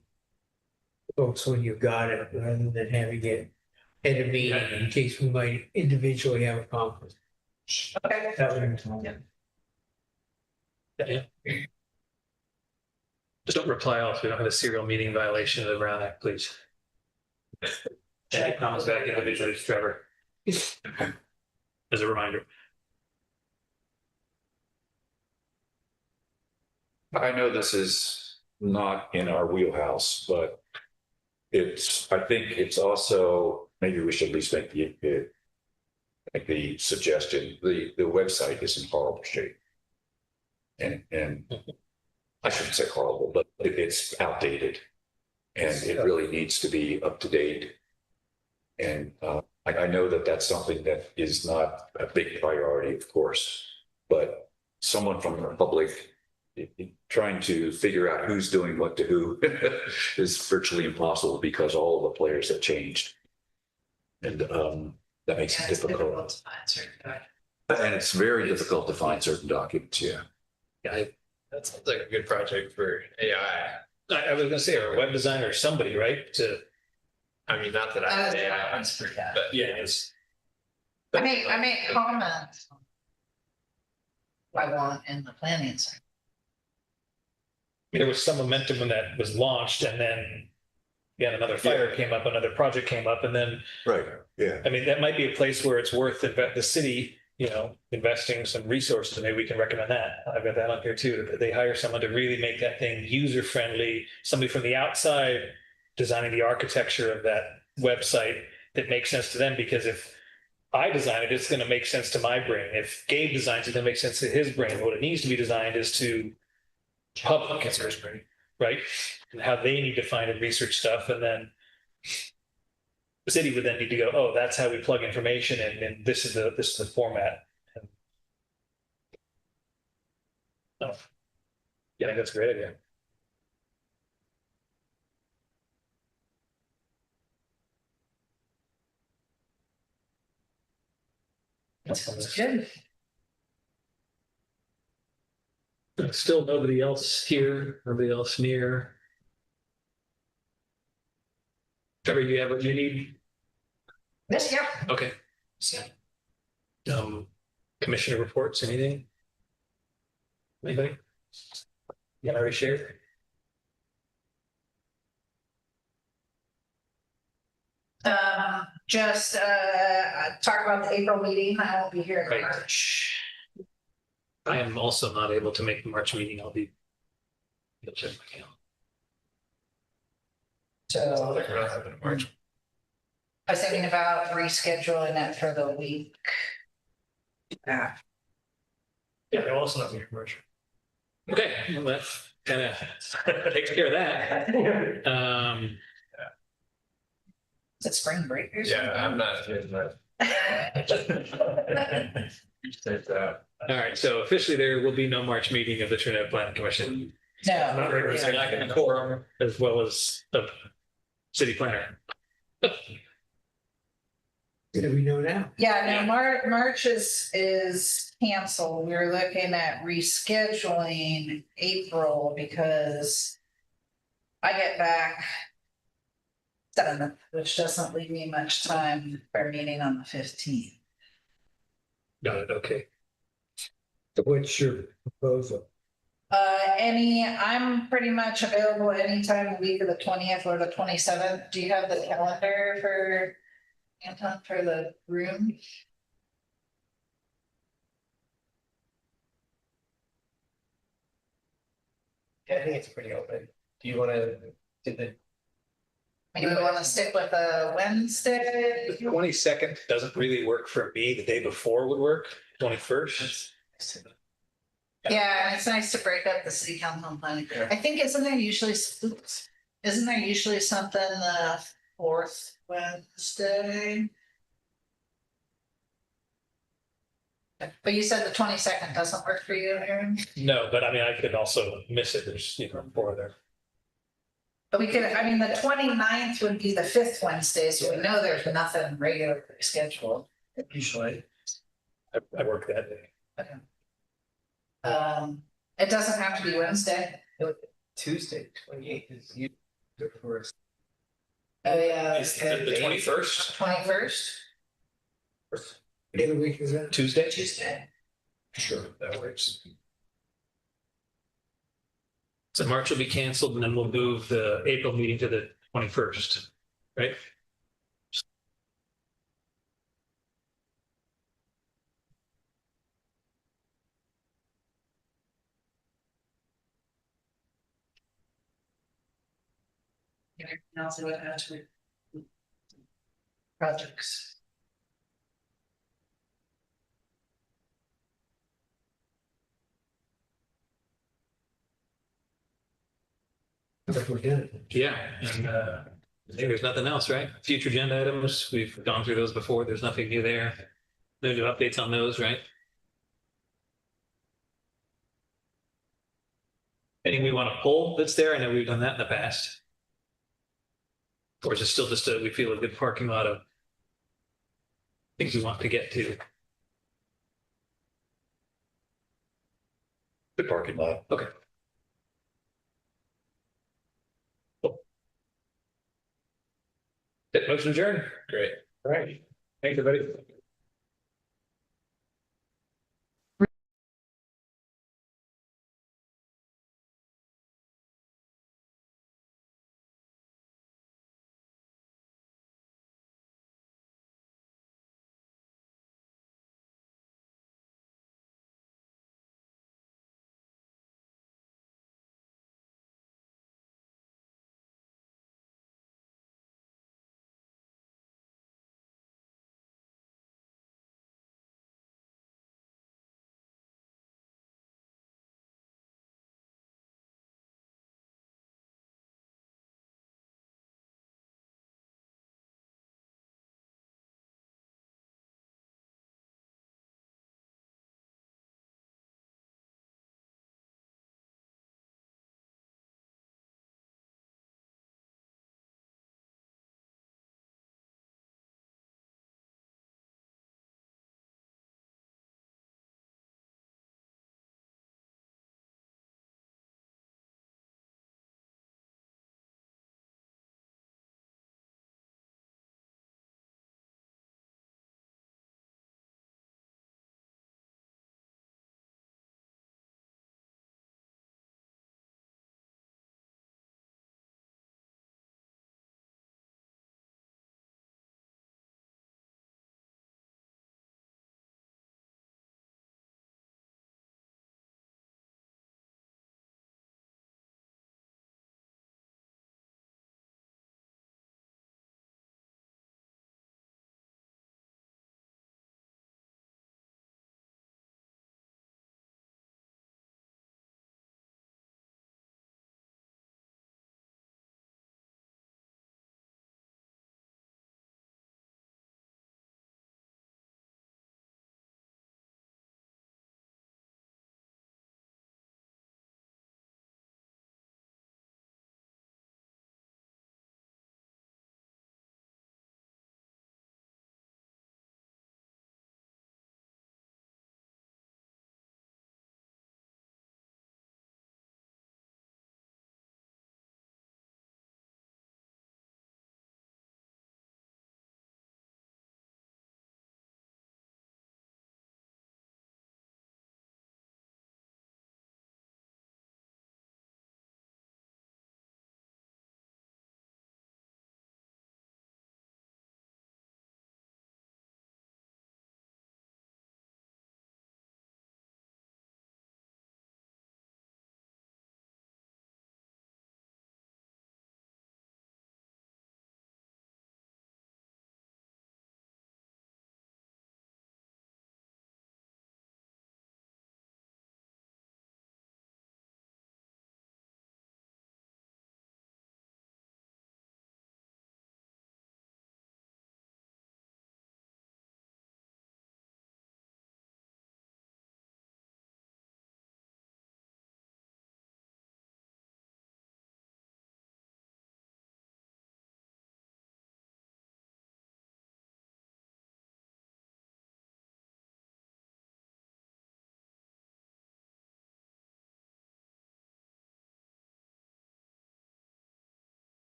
folks when you got it, rather than having it at a meeting in case we might individually have a conflict. Okay. That would. Yeah. Just don't reply all so we don't have a serial meeting violation of the Brown Act, please. Check comments back individually to Trevor. As a reminder. I know this is not in our wheelhouse, but I think it's also, maybe we should at least make the suggestion, the website is in horrible shape. And I shouldn't say horrible, but it's outdated and it really needs to be up to date. And I know that that's something that is not a big priority, of course, but someone from the public trying to figure out who's doing what to who is virtually impossible because all the players have changed. And that makes it difficult. To find certain documents. And it's very difficult to find certain documents, yeah. Yeah, That sounds like a good project for AI. I was gonna say, or a web designer or somebody, right? I mean, not that I have AI, but Yeah, it's. I make comments. I want in the planning center. There was some momentum when that was launched, and then another fire came up, another project came up, and then, Right, yeah. I mean, that might be a place where it's worth the city, you know, investing some resources. Maybe we can recommend that. I've got that on here too, that they hire someone to really make that thing user friendly, somebody from the outside designing the architecture of that website that makes sense to them, because if I design it, it's going to make sense to my brain. If Gabe designs it, then it makes sense to his brain. What it needs to be designed is to public, right? And how they need to find and research stuff. And then the city would then need to go, oh, that's how we plug information in, and this is the format. And, oh, yeah, I think that's a great idea. That sounds good. Still nobody else here, nobody else near. Trevor, you have what you need? This, yeah. Okay. Commissioner reports, anything? Anybody? Yeah, I already shared. Just talk about the April meeting. I won't be here in Right. March. I am also not able to make the March meeting. I'll check my calendar. So We're not having a March. I was thinking about rescheduling it for the week. Yeah, they'll also not be here March. Okay, well, that kind of takes care of that. Is it spring break or something? Yeah, I'm not here, but. Take that. All right, so officially there will be no March meeting of the Trinidad Planning Commission. No. Not regular. They're not going to quorum as well as the city planner. Do we know now? Yeah, no, March is canceled. We're looking at rescheduling April because I get back 7th, which doesn't leave me much time for a meeting on the 15th. Got it, okay. So what's your proposal? I'm pretty much available anytime the week of the 20th or the 27th. Do you have the calendar for Anton for the room? Yeah, I think it's pretty open. Do you want to, do the, Do we want to stick with a Wednesday? The 22nd doesn't really work for me. The day before would work, 21st. Yeah, and it's nice to break up the city council and planning. I think isn't there usually something the 4th Wednesday? But you said the 22nd doesn't work for you, Aaron? No, but I mean, I could also miss it. There's, 4 there. But we could, I mean, the 29th would be the 5th Wednesday, so we know there's nothing regularly scheduled. Usually. I work that day. It doesn't have to be Wednesday. Tuesday, 28th is you for us. Oh, yeah. Is the 21st? 21st? What other week is that? Tuesday? Tuesday. Sure, that works. So March will be canceled and then we'll move the April meeting to the 21st, right? Anything else I would add to it? Projects. I think we're done. Yeah, and I think there's nothing else, right? Future agenda items, we've gone through those before. There's nothing new there. No new updates on those, right? Anything we want to pull that's there? I know we've done that in the past. Or is it still just we feel a good parking lot of things we want to get to? The parking lot. Okay. Cool. Motion adjourned. Great. All right. Thanks, everybody.